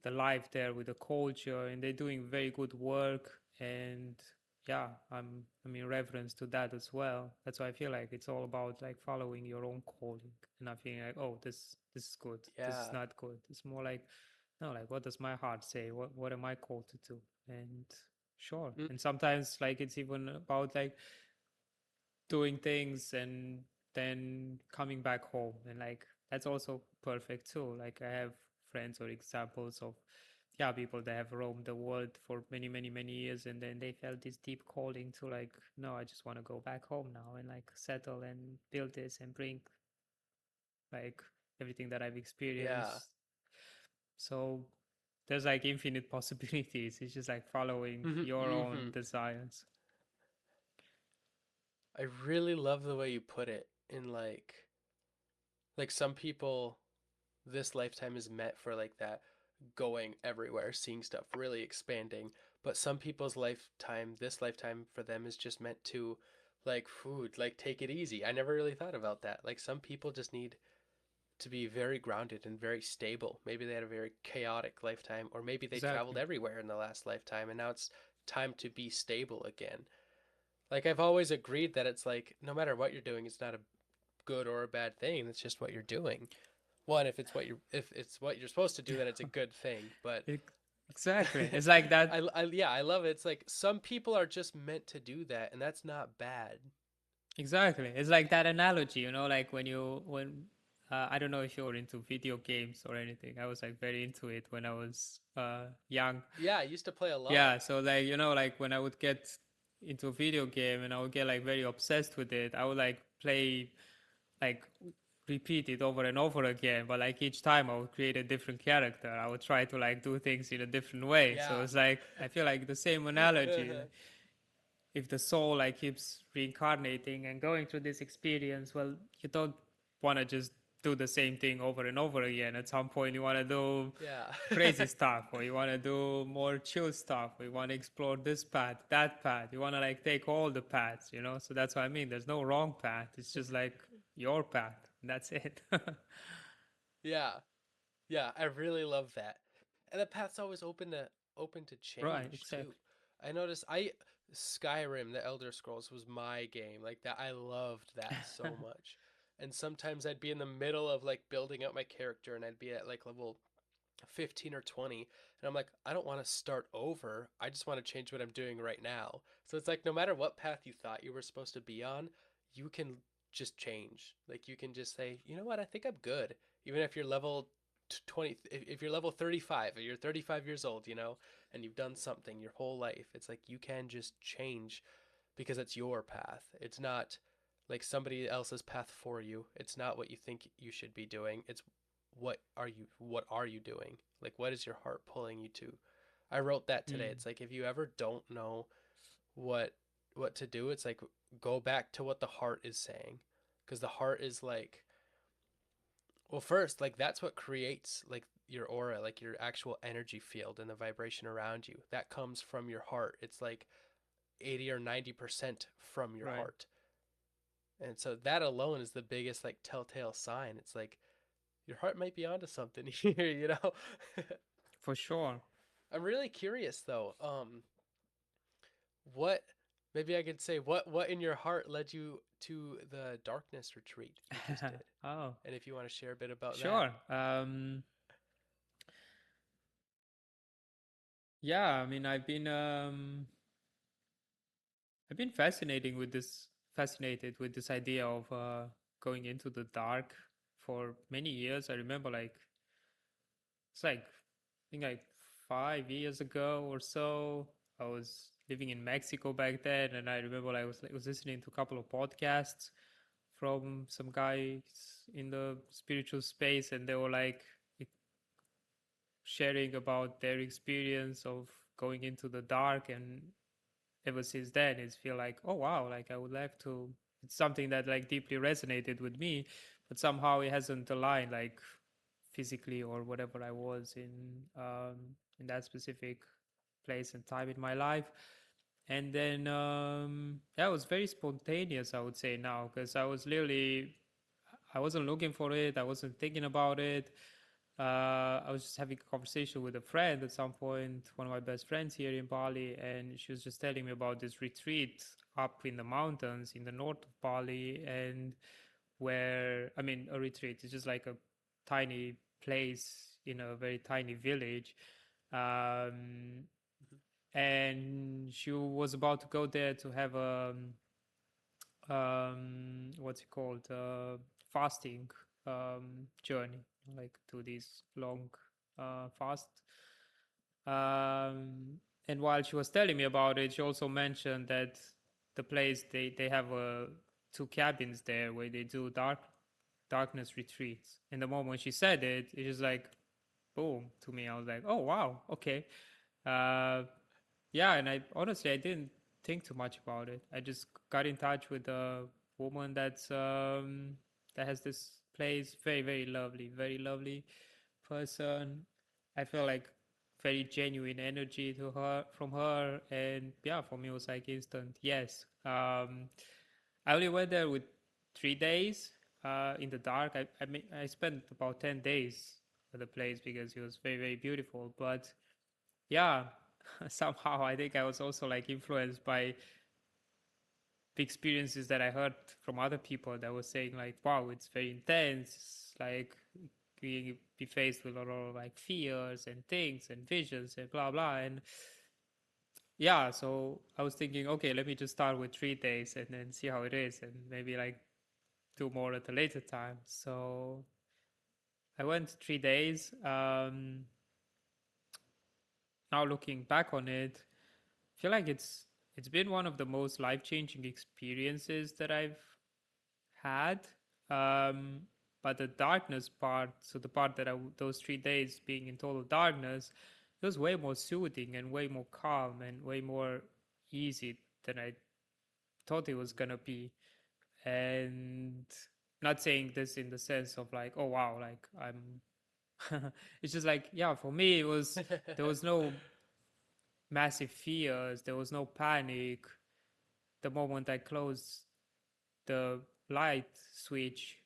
the life there, with the culture, and they're doing very good work. And yeah, I'm in reverence to that as well. That's why I feel like it's all about like following your own calling and not feeling like, oh, this is good, this is Yeah. not good. It's more like, no, like, what does my heart say, what am I called to do? And sure, Mm. and sometimes like it's even about like doing things and then coming back home, and like that's also perfect too. Like I have friends or examples of, yeah, people that have roamed the world for many many many years, and then they felt this deep calling to like, no, I just want to go back home now and like settle and build this and bring like everything that I've Yeah. experienced. So there's like infinite possibilities. It's just like following your own Mm-hmm. desires. I really love the way you put it in like some people, this lifetime is meant for like that going everywhere, seeing stuff, really expanding. But some people's lifetime, this lifetime for them is just meant to like food, like take it easy. I never really thought about that. Like some people just need to be very grounded and very stable. Maybe they had a very chaotic lifetime, or maybe they traveled Exactly. everywhere in the last lifetime and now it's time to be stable again. Like I've always agreed that it's like no matter what you're doing, it's not a good or a bad thing. It's just what you're doing. one, if it's what you're supposed to do, then it's a good thing. But Ex- Exactly. It's like that. yeah, I love it. It's like some people are just meant to do that, and that's not bad. Exactly. It's like that analogy, like when I don't know if you're into video games or anything. I was like very into it when I was young. Yeah, I used to play a lot. Yeah, so like like when I would get into a video game and I would get like very obsessed with it, I would like play like repeat it over and over again, but like each time I would create a different character. I would try to like do things in a different way. So Yeah. it's like I feel like the same analogy. Like, if the soul like keeps reincarnating and going through this experience, well, you don't want to just do the same thing over and over again. At some point you want to do Yeah. crazy stuff, or you want to do more chill stuff, or you want to explore this path, that path. You want to like take all the paths, so that's what I mean. There's no wrong path, it's just like your path, and that's it. Yeah. Yeah, I really love that. And the path's always open to Right, change too. exactly. I noticed I Skyrim, the Elder Scrolls was my game. Like that I loved that so much. And sometimes I'd be in the middle of like building out my character and I'd be at like level 15 or 20 and I'm like I don't want to start over. I just want to change what I'm doing right now. So it's like no matter what path you thought you were supposed to be on, you can just change. Like you can just say, "You know what? I think I'm good." Even if you're level 20, if you're level 35 or you're 35 years old, and you've done something your whole life, it's like you can just change because it's your path. It's not like somebody else's path for you. It's not what you think you should be doing. It's what are you doing? Like what is your heart pulling you to? I wrote that today. Mm, It's like if you ever don't know what what to do, it's like go back to what the heart is saying because the heart is like well first like that's what creates like your aura, like your actual energy field and the vibration around you. That comes from your heart. It's like 80 or 90% from your right. heart. And so that alone is the biggest like telltale sign. It's like your heart might be onto something here. For sure. I'm really curious though. What maybe I could say what in your heart led you to the darkness retreat you just did? Oh, And if you want to share a bit about that. sure. Yeah, I mean, I've been fascinated with this idea of going into the dark for many years. I remember like it's like I think like 5 years ago or so. I was living in Mexico back then, and I remember I was listening to a couple of podcasts from some guys in the spiritual space, and they were like sharing about their experience of going into the dark. And ever since then it's feel like, oh wow, like I would like to, it's something that like deeply resonated with me, but somehow it hasn't aligned like physically or whatever I was in that specific place and time in my life. And then yeah, it was very spontaneous, I would say now, because I wasn't looking for it, I wasn't thinking about it. I was just having a conversation with a friend at some point, one of my best friends here in Bali, and she was just telling me about this retreat up in the mountains in the north of Bali. And where, I mean, a retreat is just like a tiny place in a very tiny village. Um, and she was about to go there to have a what's it called, fasting journey, like to this long fast. And while she was telling me about it, she also mentioned that the place, they have two cabins there where they do darkness retreats. And the moment she said it, it was like boom to me. I was like, oh wow, okay. uh, yeah, and I honestly I didn't think too much about it. I just got in touch with a woman that has this place. Very lovely person. I feel like very genuine energy to her from her, and yeah, for me it was like instant yes. I only went there with 3 days in the dark. I spent about 10 days at the place because it was very beautiful, but yeah, somehow I think I was also like influenced by the experiences that I heard from other people that was saying like, wow, it's very intense, like be faced with a lot of like fears and things and visions and blah blah. And yeah, so I was thinking, okay, let me just start with 3 days and then see how it is, and maybe like do more at a later time. So I went 3 days. Now looking back on it, I feel like it's been one of the most life changing experiences that I've had. Um, but the darkness part, so the part that those 3 days being in total darkness, it was way more soothing and way more calm and way more easy than I thought it was gonna be. And not saying this in the sense of like, oh wow, like I'm. It's just like, yeah, for me it was, there was no massive fears, there was no panic. The moment I closed the light switch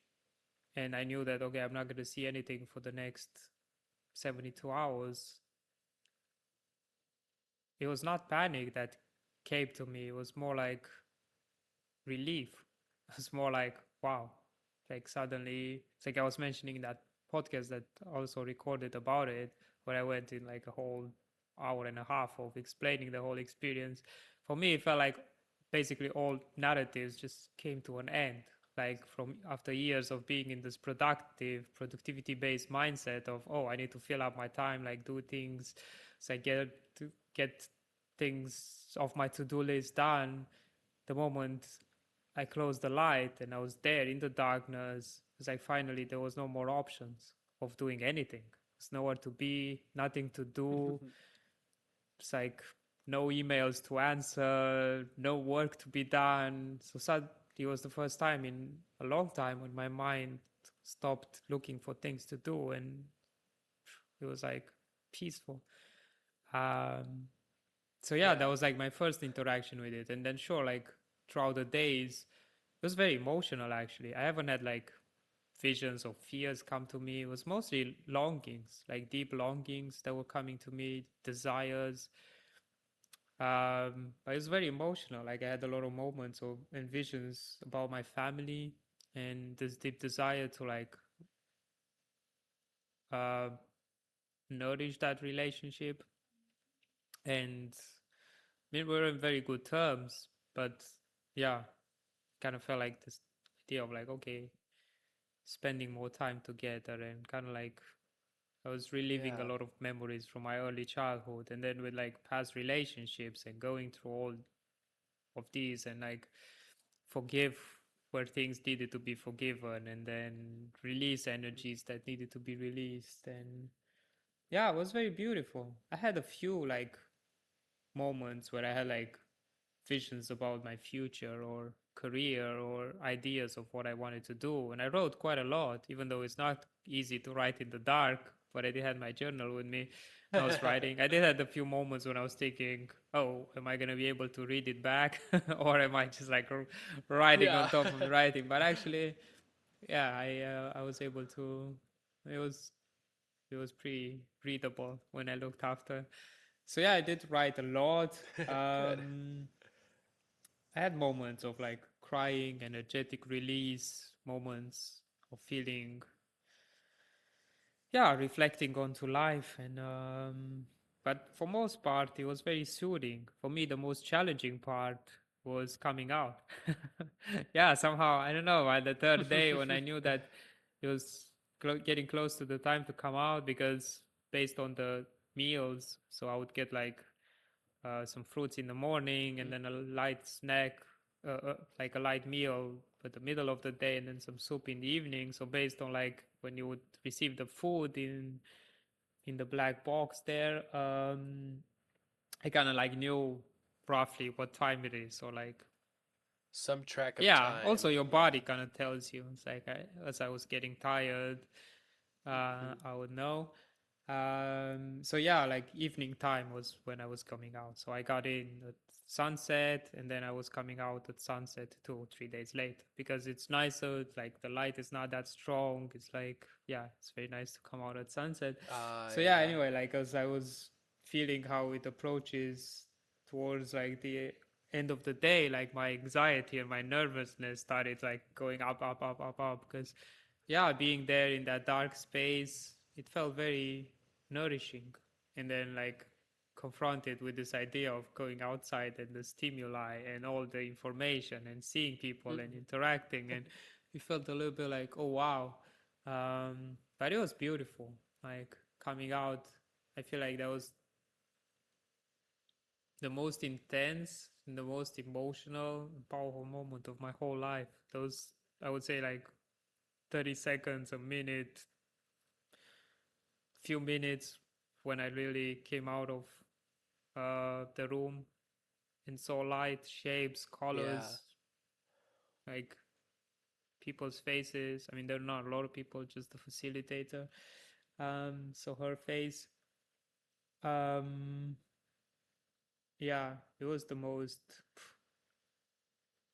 and I knew that, okay, I'm not going to see anything for the next 72 hours, it was not panic that came to me. It was more like relief. It's more like, wow, like suddenly, it's like I was mentioning in that podcast that also recorded about it, where I went in like a whole hour and a half of explaining the whole experience. For me, it felt like basically all narratives just came to an end. Like from after years of being in this productivity based mindset of, oh, I need to fill up my time, like do things, so I get things off my to do list done. The moment I closed the light and I was there in the darkness, it's like finally there was no more options of doing anything. There's nowhere to be, nothing to do. It's like no emails to answer, no work to be done. So suddenly it was the first time in a long time when my mind stopped looking for things to do, and it was like peaceful. Um, so yeah, that Yeah. was like my first interaction with it. And then sure, like throughout the days, it was very emotional actually. I haven't had like visions or fears come to me. It was mostly longings, like deep longings that were coming to me, desires. But it was very emotional. Like I had a lot of moments or and visions about my family and this deep desire to like uh, nourish that relationship. And I mean, we're in very good terms, but yeah, kind of felt like this idea of like, okay, spending more time together and kind of like I was reliving a Yeah. lot of memories from my early childhood, and then with like past relationships and going through all of these and like forgive where things needed to be forgiven and then release energies that needed to be released. And yeah, it was very beautiful. I had a few like moments where I had like visions about my future or career or ideas of what I wanted to do. And I wrote quite a lot, even though it's not easy to write in the dark. But I did have my journal with me. And I was writing. I did have a few moments when I was thinking, "Oh, am I gonna be able to read it back, or am I just like writing on Yeah. top of the writing?" But actually, yeah, I was able to. It was it was pretty readable when I looked after. So yeah, I did write a lot. Good. I had moments of like crying, energetic release, moments of feeling, yeah, reflecting onto life. And, but for most part, it was very soothing. For me, the most challenging part was coming out. Yeah, somehow, I don't know, by the third day when I knew that it was getting close to the time to come out, because based on the meals, so I would get like some fruits in the morning and then a light snack, like a light meal at the middle of the day, and then some soup in the evening. So based on like when you would receive the food in the black box there, I kind of like knew roughly what time it is. So like, Some track of yeah, also time. your Yeah. body kind of tells you. It's like as I was getting tired, I would know. So yeah, like evening time was when I was coming out. So I got in at sunset, and then I was coming out at sunset 2 or 3 days later, because it's nicer. It's like the light is not that strong. It's like, yeah, it's very nice to come out at sunset. So yeah, Yeah. anyway, like as I was feeling how it approaches towards like the end of the day, like my anxiety and my nervousness started like going up, up, up, up, up, because yeah, being there in that dark space, it felt very nourishing. And then, like, confronted with this idea of going outside and the stimuli and all the information and seeing people and Mhm. interacting, and it felt a little bit like, oh wow. But it was beautiful. Like, coming out, I feel like that was the most intense and the most emotional and powerful moment of my whole life. Those, I would say, like 30 seconds, a minute, few minutes when I really came out of the room and saw light, shapes, Yeah. colors, like people's faces. I mean, there are not a lot of people, just the facilitator. So her face, um, yeah, it was the most,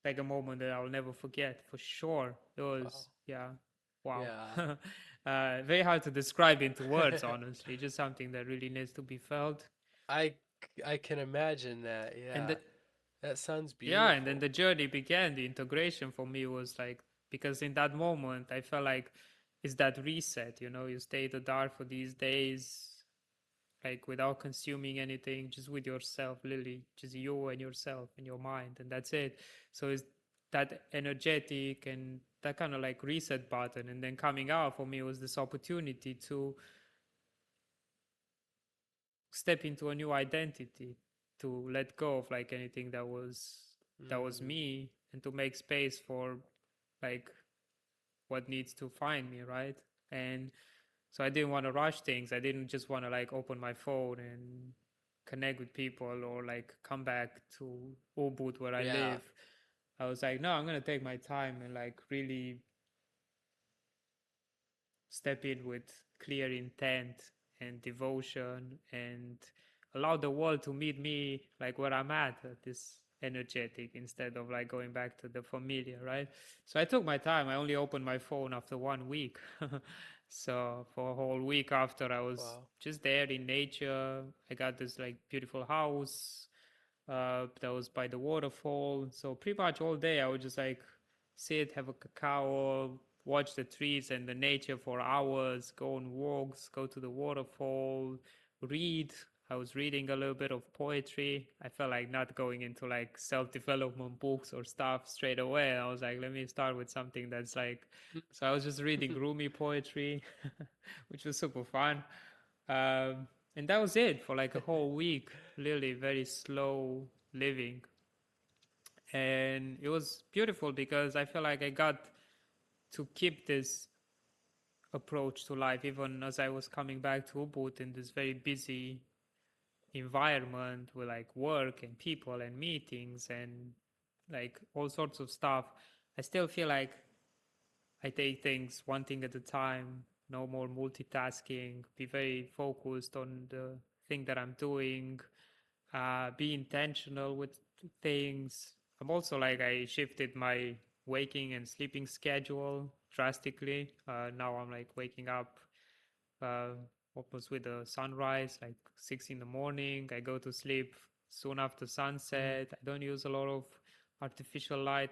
like, a moment that I'll never forget for sure. It Wow. was, yeah, wow. Yeah. Very hard to describe into words, honestly. Just something that really needs to be felt. I I can imagine that. And Yeah. that, That sounds yeah, and then beautiful. the journey began. The integration for me was like, because in that moment I felt like it's that reset. You stay in the dark for these days, like without consuming anything, just with yourself, literally, just you and yourself and your mind, and that's it. So it's that energetic and that kind of like reset button. And then coming out for me was this opportunity to step into a new identity, to let go of like anything that was Mm. me, and to make space for like what needs to find me, right? And so I didn't want to rush things. I didn't just want to like open my phone and connect with people, or like come back to Ubud where I Yeah. live. I was like, no, I'm gonna take my time and like really step in with clear intent and devotion, and allow the world to meet me like where I'm at this energetic, instead of like going back to the familiar, right? So I took my time. I only opened my phone after 1 week. So for a whole week after, I was Wow. just there in nature. I got this like beautiful house that was by the waterfall. So pretty much all day I would just like sit, have a cacao, watch the trees and the nature for hours, go on walks, go to the waterfall, read. I was reading a little bit of poetry. I felt like not going into like self-development books or stuff straight away. I was like, let me start with something that's like, so I was just reading Rumi poetry, which was super fun. And that was it for like a whole week, really very slow living. And it was beautiful because I feel like I got to keep this approach to life even as I was coming back to Ubud in this very busy environment with like work and people and meetings and like all sorts of stuff. I still feel like I take things one thing at a time, no more multitasking, be very focused on the thing that I'm doing, be intentional with things. I'm also like, I shifted my waking and sleeping schedule drastically. Now I'm like waking up uh, almost with the sunrise, like 6 in the morning. I go to sleep soon after Mhm. sunset. I don't use a lot of artificial light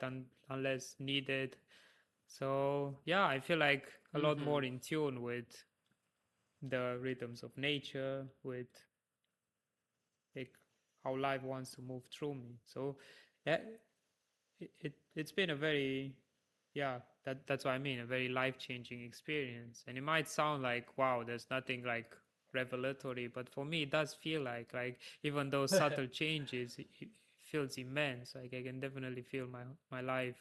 unless needed. So yeah, I feel like a lot more Mhm. in tune with the rhythms of nature, with like how life wants to move through me. So yeah, it's been a very, yeah, that's what I mean, a very life changing experience. And it might sound like, wow, there's nothing like revelatory, but for me it does feel like even those subtle changes, it feels immense. Like I can definitely feel my life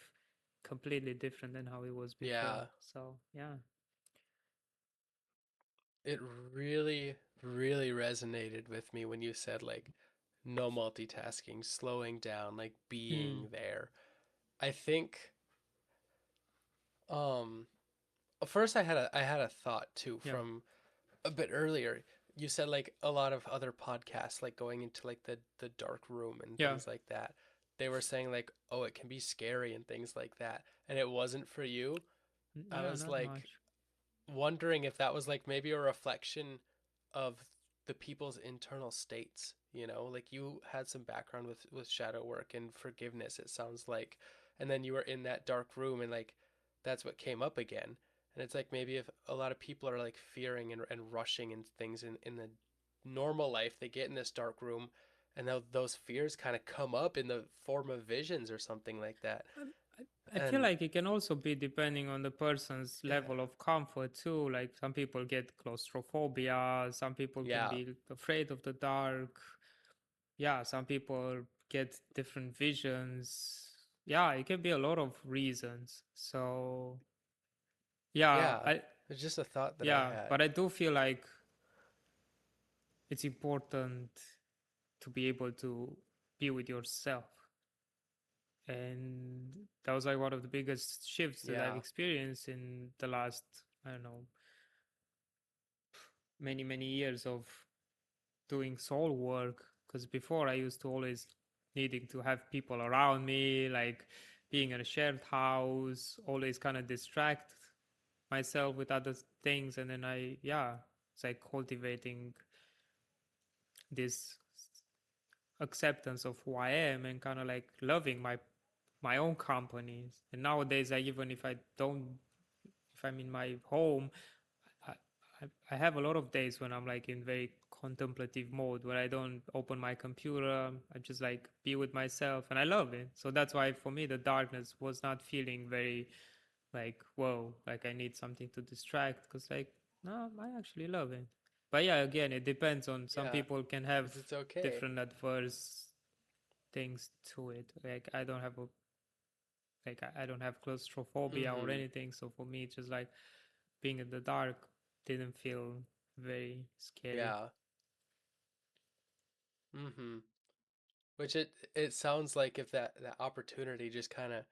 completely different than how it was before. Yeah. So yeah. It really, really resonated with me when you said like no multitasking, slowing down, like Hmm. being there. I think um first I had a thought too Yeah. from a bit earlier. You said like a lot of other podcasts like going into like the dark room and Yeah. things like that. They were saying like, "Oh, it can be scary and things like that." And it wasn't for you. I Yeah, was not like much. wondering if that was like maybe a reflection of the people's internal states, like you had some background with shadow work and forgiveness, it sounds like, and then you were in that dark room and like that's what came up again. And it's like maybe if a lot of people are like fearing and rushing and things in the normal life, they get in this dark room and those fears kind of come up in the form of visions or something like that. Um, I feel And like it can also be depending on the person's yeah, level of comfort too. Like some people get claustrophobia, some people can yeah, be afraid of the dark. Yeah, some people get different visions. Yeah, it can be a lot of reasons. So yeah, yeah. It's just a thought that I yeah, had. but I do feel like it's important to be able to be with yourself. And that was like one of the biggest shifts that I've Yeah, experienced in the last, I don't know, many years of doing soul work. Because before I used to always needing to have people around me, like being in a shared house, always kind of distract myself with other things. And then yeah, it's like cultivating this acceptance of who I am and kind of like loving my own companies. And nowadays, I even if I don't, if I'm in my home, I, I have a lot of days when I'm like in very contemplative mode where I don't open my computer. I just like be with myself, and I love it. So that's why for me the darkness was not feeling very like whoa, like I need something to distract, because like no, I actually love it. But yeah, again, it depends on, some yeah, people can have because it's okay. different adverse things to it. Like I don't have a like I don't have claustrophobia or Mm-hmm. anything. So for me, it's just like being in the dark didn't feel very scary. Yeah. Mm-hmm. Which it sounds like if that opportunity just kind of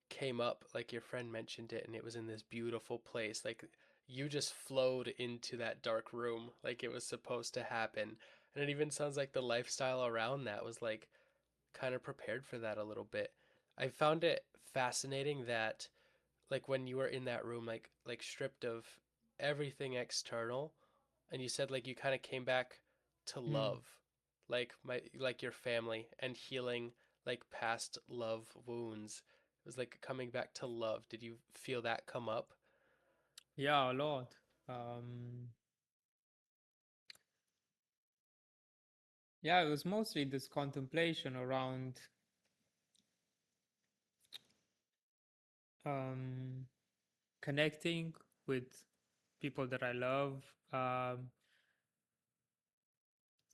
came up, like your friend mentioned it, and it was in this beautiful place, like you just flowed into that dark room, like it was supposed to happen. And it even sounds like the lifestyle around that was like kind of prepared for that a little bit. I found it fascinating that like when you were in that room, like stripped of everything external, and you said like you kind of came back to Hmm. love, like your family and healing like past love wounds. It was like coming back to love. Did you feel that come up? Yeah, a lot. Um, yeah, it was mostly this contemplation around um, connecting with people that I love,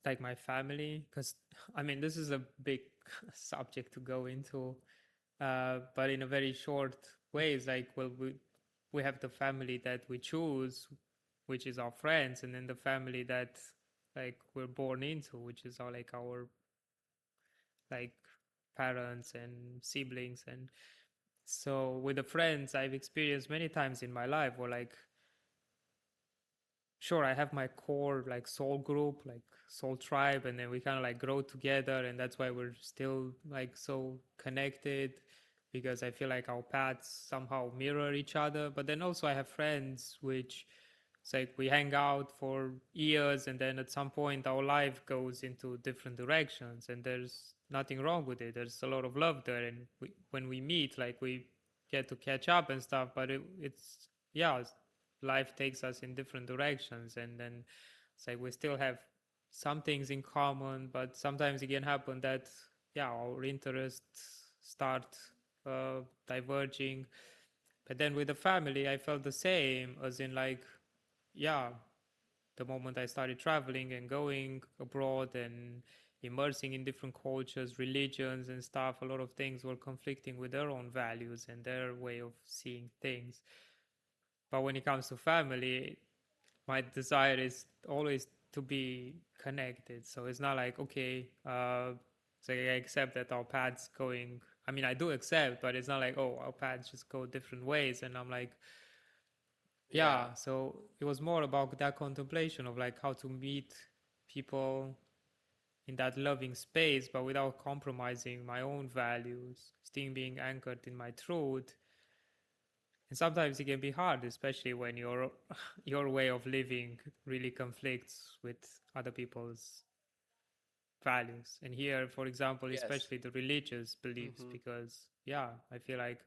like my family. Because I mean, this is a big subject to go into, but in a very short way, it's like, well, we have the family that we choose, which is our friends, and then the family that like we're born into, which is our like our like parents and siblings. And so with the friends, I've experienced many times in my life where like sure, I have my core like soul group, like soul tribe, and then we kind of like grow together, and that's why we're still like so connected, because I feel like our paths somehow mirror each other. But then also I have friends which it's like we hang out for years, and then at some point our life goes into different directions, and there's nothing wrong with it. There's a lot of love there, and when we meet, like we get to catch up and stuff. But it's yeah, life takes us in different directions, and then it's like we still have some things in common, but sometimes it can happen that yeah, our interests start diverging. But then with the family, I felt the same, as in like yeah, the moment I started traveling and going abroad and immersing in different cultures, religions, and stuff, a lot of things were conflicting with their own values and their way of seeing things. But when it comes to family, my desire is always to be connected. So it's not like, okay, so I accept that our paths going. I mean, I do accept, but it's not like, oh, our paths just go different ways. And I'm like, Yeah. yeah, so it was more about that contemplation of like how to meet people in that loving space, but without compromising my own values, still being anchored in my truth. And sometimes it can be hard, especially when your your way of living really conflicts with other people's values. And here, for example, Yes. especially the religious beliefs, Mm-hmm. because yeah, I feel like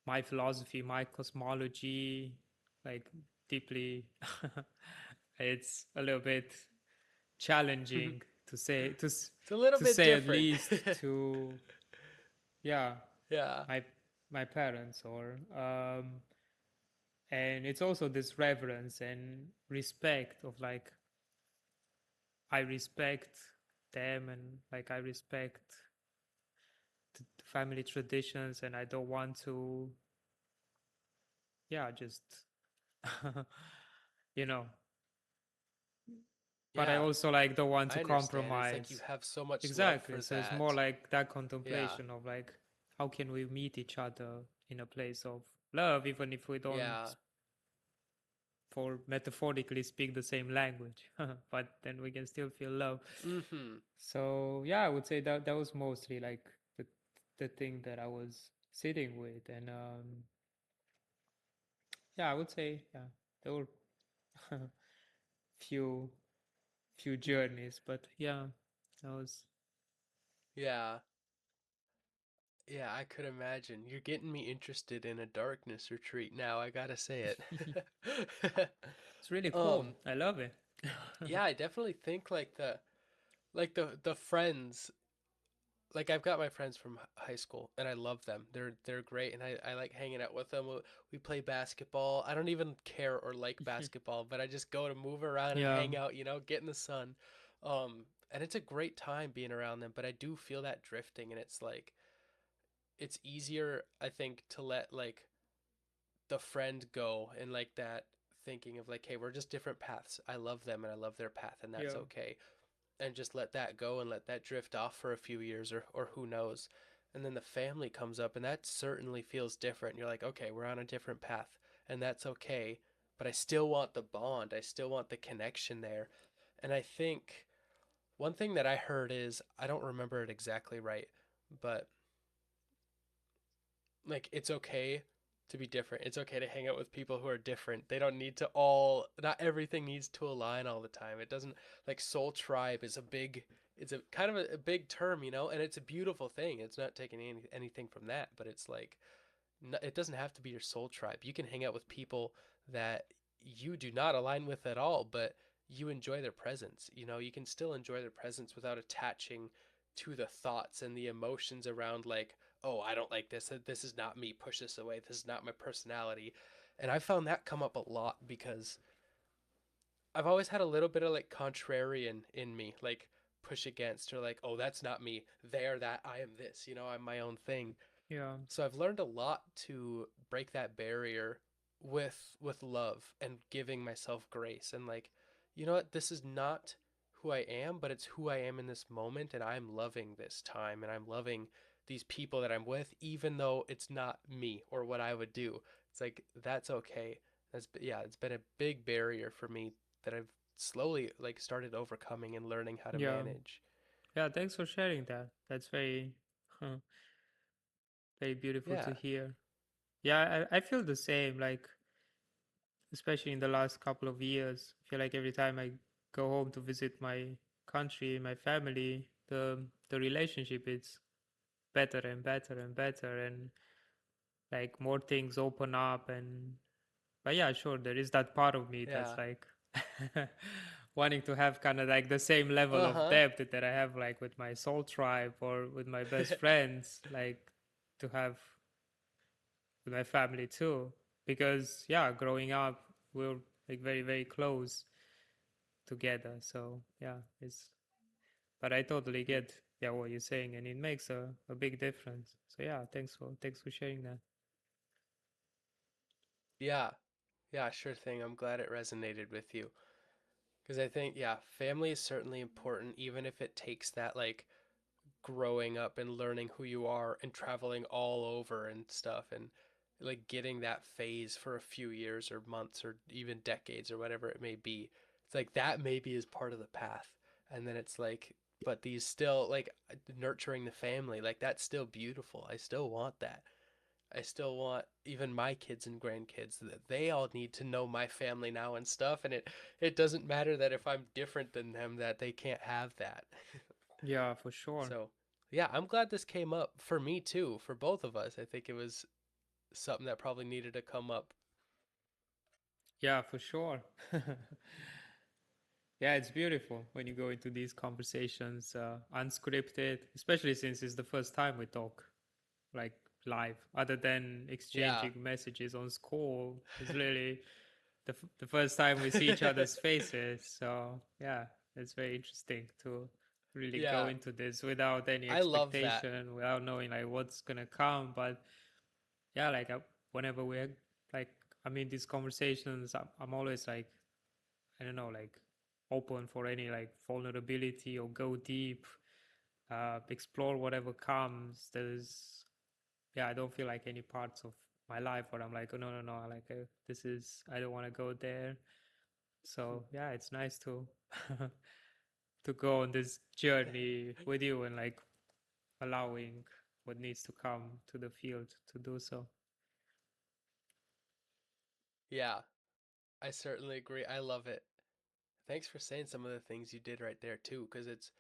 my philosophy, my cosmology, like deeply. It's a little bit challenging to say It's a little to bit say at different. least to, yeah, Yeah. my my parents, or and it's also this reverence and respect of like, I respect them, and like I respect the family traditions, and I don't want to, yeah, just you know, but I Yeah. also like don't want to I understand. It's like you compromise. have so much love Exactly. for So it's more that. like that Yeah. contemplation of like, how can we meet each other in a place of love, even if we don't, Yeah. for metaphorically speak the same language, but then we can still feel love. Mm-hmm. So yeah, I would say that that was mostly like the thing that I was sitting with, and yeah, I would say, yeah, there were few few journeys, but yeah, that was. Yeah. Yeah, I could imagine. You're getting me interested in a darkness retreat now, I gotta say it. It's really cool. um, I love it. yeah, I definitely think like the friends, like I've got my friends from high school and I love them. They're great and I like hanging out with them. We play basketball. I don't even care or like basketball, but I just go to move around and Yeah, hang out, get in the sun. And it's a great time being around them, but I do feel that drifting and it's like it's easier I think to let like the friend go and like that thinking of like hey, we're just different paths. I love them and I love their path and that's yeah, okay, and just let that go and let that drift off for a few years or who knows. And then the family comes up and that certainly feels different. You're like, okay, we're on a different path and that's okay, but I still want the bond. I still want the connection there. And I think one thing that I heard is I don't remember it exactly right, but like it's okay to be different. It's okay to hang out with people who are different. They don't need to all not everything needs to align all the time. It doesn't like soul tribe is a big it's a kind of a big term, and it's a beautiful thing. It's not taking anything from that, but it's like it doesn't have to be your soul tribe. You can hang out with people that you do not align with at all, but you enjoy their presence. You can still enjoy their presence without attaching to the thoughts and the emotions around like, oh, I don't like this. This is not me. Push this away. This is not my personality. And I found that come up a lot because I've always had a little bit of like contrarian in me, like push against or like, oh, that's not me. They're that. I am this. I'm my own thing. yeah, So I've learned a lot to break that barrier with love and giving myself grace and like, you know what, this is not who I am, but it's who I am in this moment and I'm loving this time and I'm loving these people that I'm with even though it's not me or what I would do. It's like that's okay. It's been a big barrier for me that I've slowly like started overcoming and learning how to yeah, manage. yeah. Thanks for sharing that. That's very, very beautiful Yeah. to hear. Yeah, I feel the same. Like, especially in the last couple of years, I feel like every time I go home to visit my country, my family, the relationship is better and better and better, and like more things open up. And but yeah, sure, there is that part of me that's Yeah. like wanting to have kind of like the same level of Uh-huh. depth that I have like with my soul tribe or with my best friends, like to have with my family too. Because yeah, growing up, we're like very, very close together. So yeah, it's, but I totally get, yeah, what you're saying, and it makes a big difference. So yeah, thanks for sharing that. Yeah. Yeah, sure thing. I'm glad it resonated with you. Because I think, yeah, family is certainly important, even if it takes that, like, growing up and learning who you are and traveling all over and stuff and, like, getting that phase for a few years or months or even decades or whatever it may be. It's like that maybe is part of the path. And then it's like, but these still, like, nurturing the family, like, that's still beautiful. I still want that. I still want even my kids and grandkids that they all need to know my family now and stuff and it doesn't matter that if I'm different than them that they can't have that. Yeah, for sure. So, yeah, I'm glad this came up for me too, for both of us. I think something that probably needed to come up. Yeah, for sure. Yeah, it's beautiful when you go into these conversations, unscripted, especially since it's the first time we talk like live, other than Yeah. exchanging messages on school. It's really the first time we see each other's faces. So yeah, it's very interesting to really go Yeah. into this without any I love that. expectation, without knowing like what's gonna come. But yeah, like whenever we're like, I mean, these conversations, I'm always like, I don't know, like open for any like vulnerability or go deep, explore whatever comes. There's, yeah, I don't feel like any parts of my life where I'm like, oh, no, no, no, like this is, I don't want to go there. So yeah, it's nice to to go on this journey with you and like allowing what needs to come to the field to do so. Yeah, I certainly agree. I love it. Thanks for saying some of the things you did right there too, because it's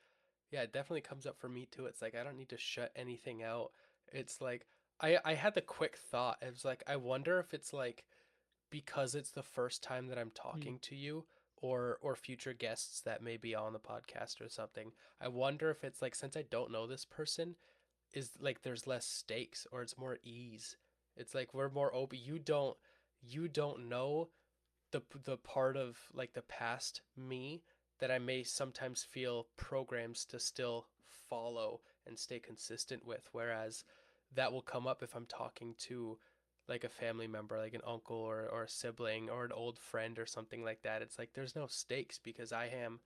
yeah, it definitely comes up for me too. It's like I don't need to shut anything out. It's like I had the quick thought. It was like I wonder if it's like because it's the first time that I'm Mm. talking to you or future guests that may be on the podcast or something. I wonder if it's like since I don't know this person, is like there's less stakes or it's more ease. It's like we're more open. You don't know the part of like the past me that I may sometimes feel programs to still follow and stay consistent with. Whereas that will come up if I'm talking to like a family member, like an uncle or a sibling or an old friend or something like that. It's like there's no stakes because I am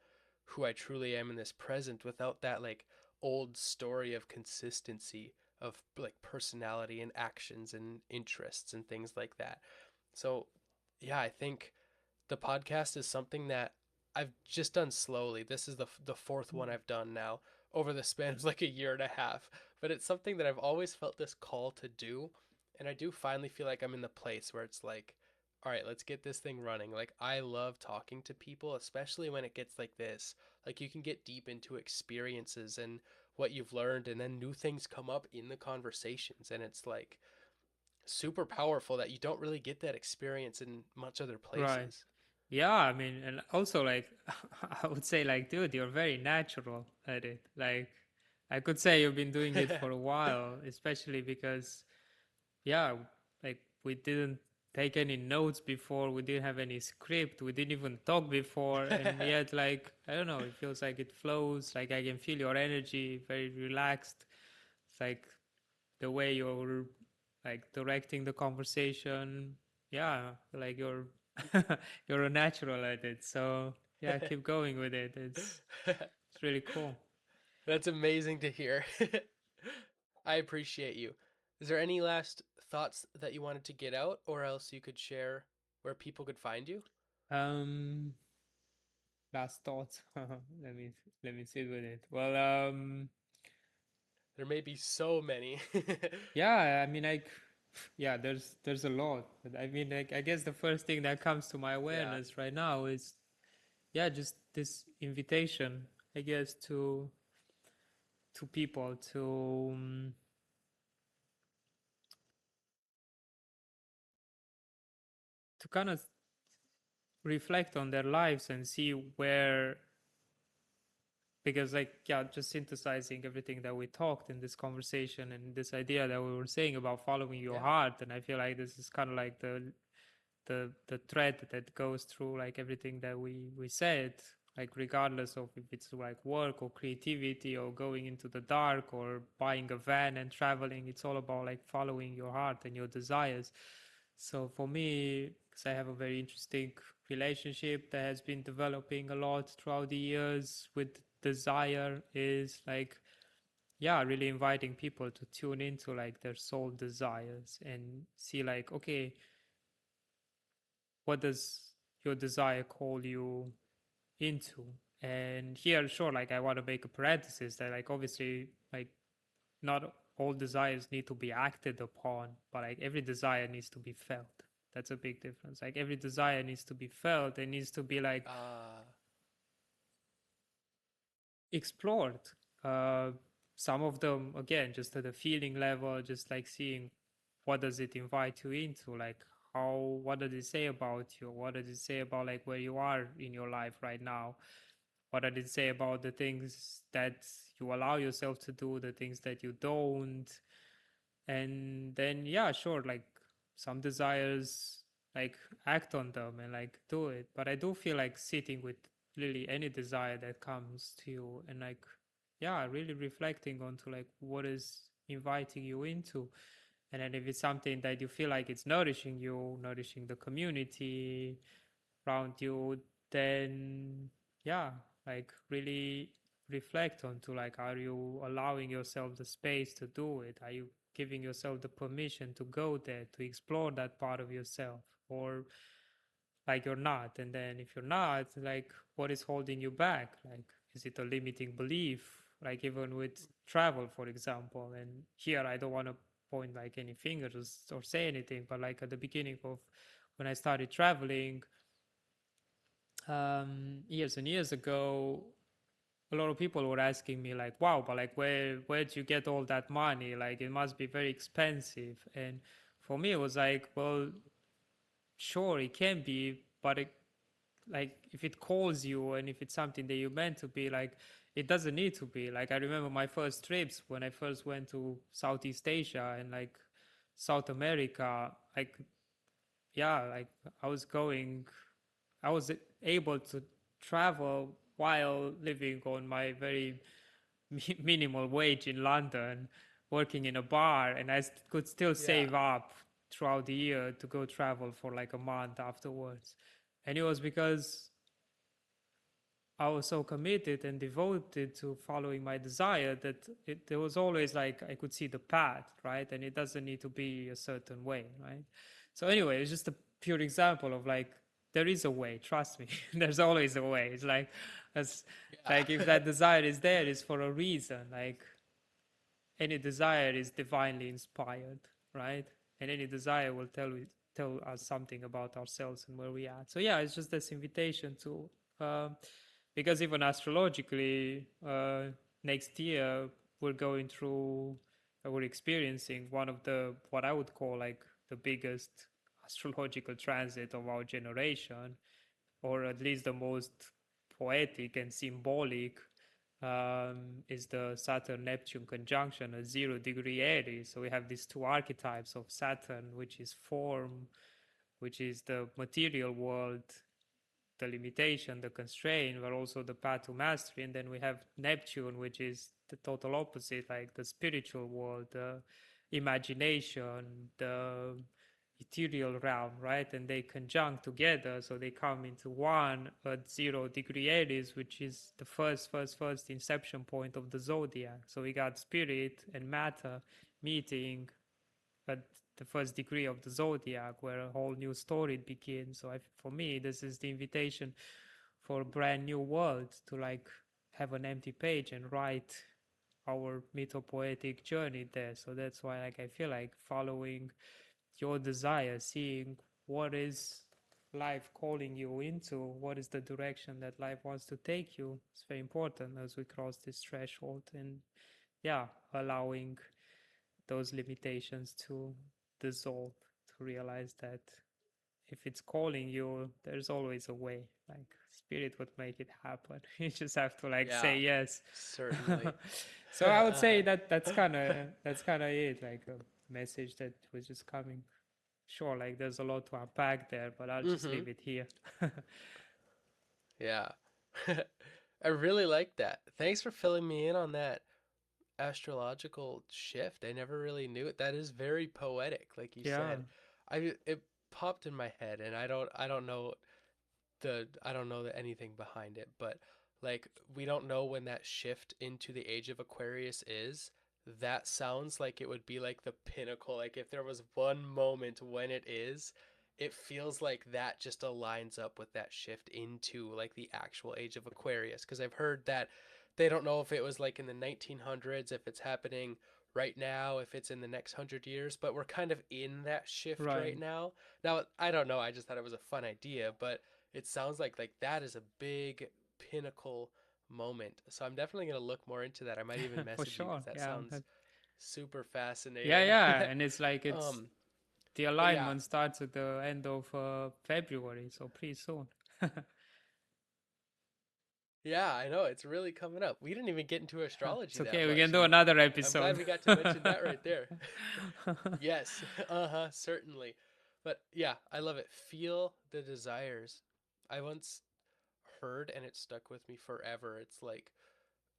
who I truly am in this present without that like old story of consistency of like personality and actions and interests and things like that. So, yeah, I think the podcast is something that I've just done slowly. This is the fourth one Mm. I've done now over the span of like a year and a half. But it's something that I've always felt this call to do, and I do finally feel like I'm in the place where it's like, all right, let's get this thing running. Like I love talking to people, especially when it gets like this. Like you can get deep into experiences and what you've learned, and then new things come up in the conversations, and it's like super powerful that you don't really get that experience in much other Right. places. Yeah, I mean, and also like I would say like, dude, you're very natural at it. Like I could say you've been doing it for a while, especially because yeah, like we didn't take any notes before, we didn't have any script, we didn't even talk before, and yet like I don't know, it feels like it flows, like I can feel your energy, very relaxed. It's like the way you're like directing the conversation. Yeah, like you're you're a natural at it. So yeah, keep going with it. It's really cool. That's amazing to hear. I appreciate you. Is there any last thoughts that you wanted to get out, or else you could share where people could find you? Um, last thoughts. Let me sit with it. Well, There may be so many. yeah, I mean, like, yeah, there's a lot. But I mean, like, I guess the first thing that comes to my Yeah. awareness right now is, yeah, just this invitation, I guess, to people to kind of reflect on their lives and see where, because like yeah, just synthesizing everything that we talked in this conversation and this idea that we were saying about following your Yeah. heart, and I feel like this is kind of like the thread that goes through like everything that we said, like regardless of if it's like work or creativity or going into the dark or buying a van and traveling, it's all about like following your heart and your desires. So for me, because I have a very interesting relationship that has been developing a lot throughout the years with desire, is like yeah, really inviting people to tune into like their soul desires and see like, okay, what does your desire call you into? And here, sure, like I want to make a parenthesis that like obviously like not all desires need to be acted upon, but like every desire needs to be felt. That's a big difference. Like every desire needs to be felt. It needs to be like Uh, explored. Uh, some of them, again, just at a feeling level, just like seeing. what does it invite you into? Like how, what does it say about you? What does it say about like where you are in your life right now? What does it say about the things that you allow yourself to do, the things that you don't? And then yeah, sure, like some desires, like act on them and like do it. But I do feel like sitting with really any desire that comes to you and like yeah, really reflecting onto like what is inviting you into. And then if it's something that you feel like it's nourishing you, nourishing the community around you, then yeah, like really reflect onto like, are you allowing yourself the space to do it? Are you giving yourself the permission to go there, to explore that part of yourself? Or like you're not? And then if you're not, like what is holding you back? Like is it a limiting belief? Like even with travel, for example, and here I don't want to point like any fingers or say anything, but like at the beginning of when I started traveling, years and years ago, a lot of people were asking me like, "Wow, but like, where'd you get all that money? Like, it must be very expensive." And for me, it was like, well, sure, it can be, but it, like, if it calls you and if it's something that you're meant to be, like, it doesn't need to be. Like, I remember my first trips when I first went to Southeast Asia and like South America. Like, yeah, like I was going I was able to travel while living on my very minimal wage in London, working in a bar, and I could still Yeah. save up throughout the year to go travel for like a month afterwards. And it was because I was so committed and devoted to following my desire that there was always like I could see the path, right? And it doesn't need to be a certain way, right? So anyway, it's just a pure example of like there is a way. Trust me, there's always a way. It's like as like if Yeah. that desire is there, it's for a reason. Like any desire is divinely inspired, right? And any desire will tell us something about ourselves and where we are. So yeah, it's just this invitation to, because even astrologically, next year we're going through, we're experiencing one of the what I would call like the biggest astrological transit of our generation, or at least the most poetic and symbolic, is the Saturn Neptune conjunction at 0 degree Aries. So we have these two archetypes of Saturn, which is form, which is the material world, the limitation, the constraint, but also the path to mastery. And then we have Neptune, which is the total opposite, like the spiritual world, the imagination, the ethereal realm, right? And they conjunct together, so they come into one at 0 degree Aries, which is the first inception point of the zodiac. So we got spirit and matter meeting at the first degree of the zodiac, where a whole new story begins. So for me, this is the invitation for a brand new world to like have an empty page and write our mythopoetic journey there. So that's why like I feel like following your desire, seeing what is life calling you into, what is the direction that life wants to take you. It's very important as we cross this threshold, and yeah, allowing those limitations to dissolve, to realize that if it's calling you, there's always a way. Like spirit would make it happen. You just have to like Yeah. say yes. Certainly. So I would say that that's kind of it, like a message that was just coming. Sure, like there's a lot to unpack there, but I'll just Mm-hmm. leave it here. Yeah. I really like that. Thanks for filling me in on that astrological shift. I never really knew it. That is very poetic, like you Yeah, said. It popped in my head, and I don't know anything behind it, but like we don't know when that shift into the age of Aquarius is. That sounds like it would be like the pinnacle. Like if there was one moment when it is, it feels like that just aligns up with that shift into like the actual age of Aquarius. Because I've heard that they don't know if it was like in the 1900s, if it's happening right now, if it's in the next 100 years, but we're kind of in that shift right. right now. Now, I don't know. I just thought it was a fun idea, but it sounds like that is a big pinnacle moment. So I'm definitely going to look more into that. I might even For message you sure. because that Yeah. sounds super Yeah, fascinating. yeah, and it's like it's um the But yeah, alignment starts at the end of February, so pretty soon. yeah, I know it's really coming up. We didn't even get into astrology It's that okay, we can much, do and another I'm glad episode. we got to mention that right there. Yes, uh-huh, certainly. But yeah, I love it. Feel the desires. I once heard and it stuck with me forever. It's like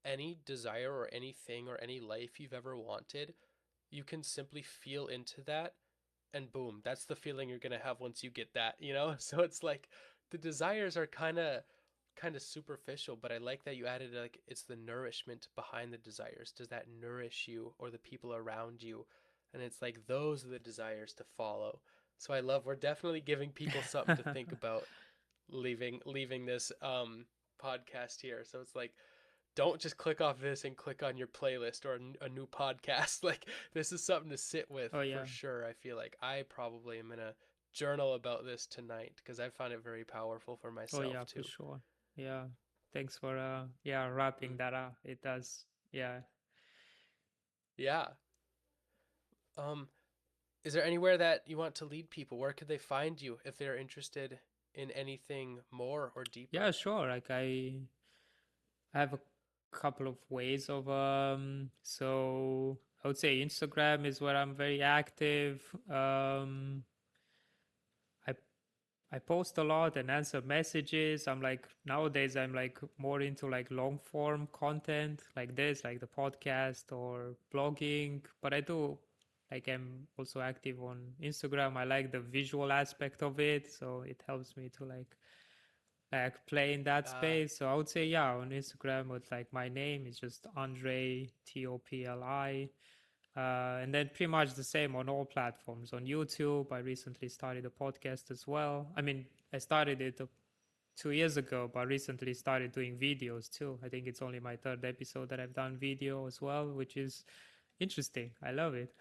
any desire or anything or any life you've ever wanted, you can simply feel into that and boom, that's the feeling you're going to have once you get that, you know? So it's like the desires are kind of superficial, but I like that you added like it's the nourishment behind the desires. Does that nourish you or the people around you? And it's like those are the desires to follow. So I love we're definitely giving people something to think about leaving this podcast here. So it's like don't just click off this and click on your playlist or a new podcast. Like this is something to sit with Oh for yeah. sure. I feel like I probably am gonna journal about this tonight because I found it very powerful for Oh yeah, myself for too. sure. Yeah. Thanks for yeah, wrapping Mm. that up. It does. Yeah. Yeah. Um, is there anywhere that you want to lead people? Where could they find you if they're interested in anything more or Yeah, deeper? sure. Like I have a couple of ways of so I would say Instagram is where I'm very active. I I post a lot and answer messages. I'm like nowadays I'm like more into like long form content like this, like the podcast or blogging. But I do like I'm also active on Instagram. I like the visual aspect of it, so it helps me to like play in that Uh, space. So I would say yeah, on Instagram with like my name is just Andrei Topli. And then pretty much the same on all platforms. On YouTube, I recently started a podcast as well. I mean, I started it 2 years ago, but recently started doing videos too. I think it's only my third episode that I've done video as well, which is interesting. I love it.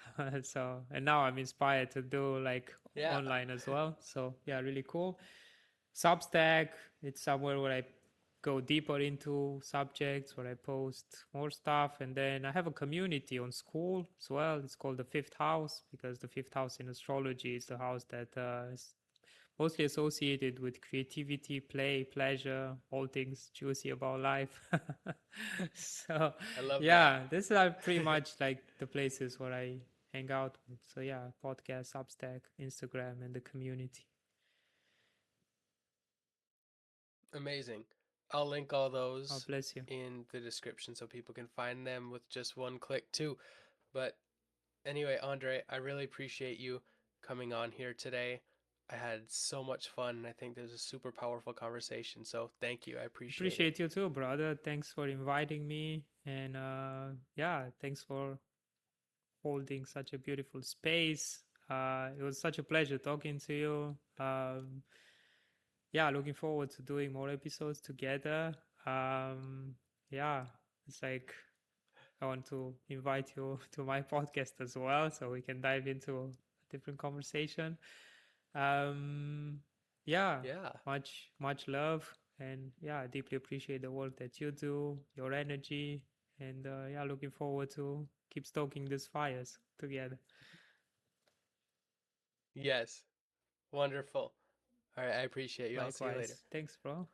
So, and now I'm inspired to do like yeah. online as well. So, yeah, really cool. Substack, it's somewhere where I go deeper into subjects, where I post more stuff. And then I have a community on school as well. It's called the Fifth House because the fifth house in astrology is the house that is mostly associated with creativity, play, pleasure, all things juicy about life. So, I love that. yeah, these are pretty much like the places where I hang out with. So, yeah, podcast, Substack, Instagram, and the community. Amazing. I'll link all Oh, those bless you. in the description so people can find them with just one click too. But anyway, Andre, I really appreciate you coming on here today. I had so much fun, and I think there's a super powerful conversation. So thank you. I appreciate it. Appreciate you too, brother. Thanks for inviting me. And yeah, thanks for holding such a beautiful space. It was such a pleasure talking to you. Yeah, looking forward to doing more episodes together. Um, yeah, it's like I want to invite you to my podcast as well so we can dive into a different conversation. Um, yeah, Yeah. much love, and yeah, I deeply appreciate the work that you do, your energy, and yeah, looking forward to keep stoking these fires together. Yes. Wonderful. All right. I appreciate you. I'll see you later. Likewise, thanks, bro.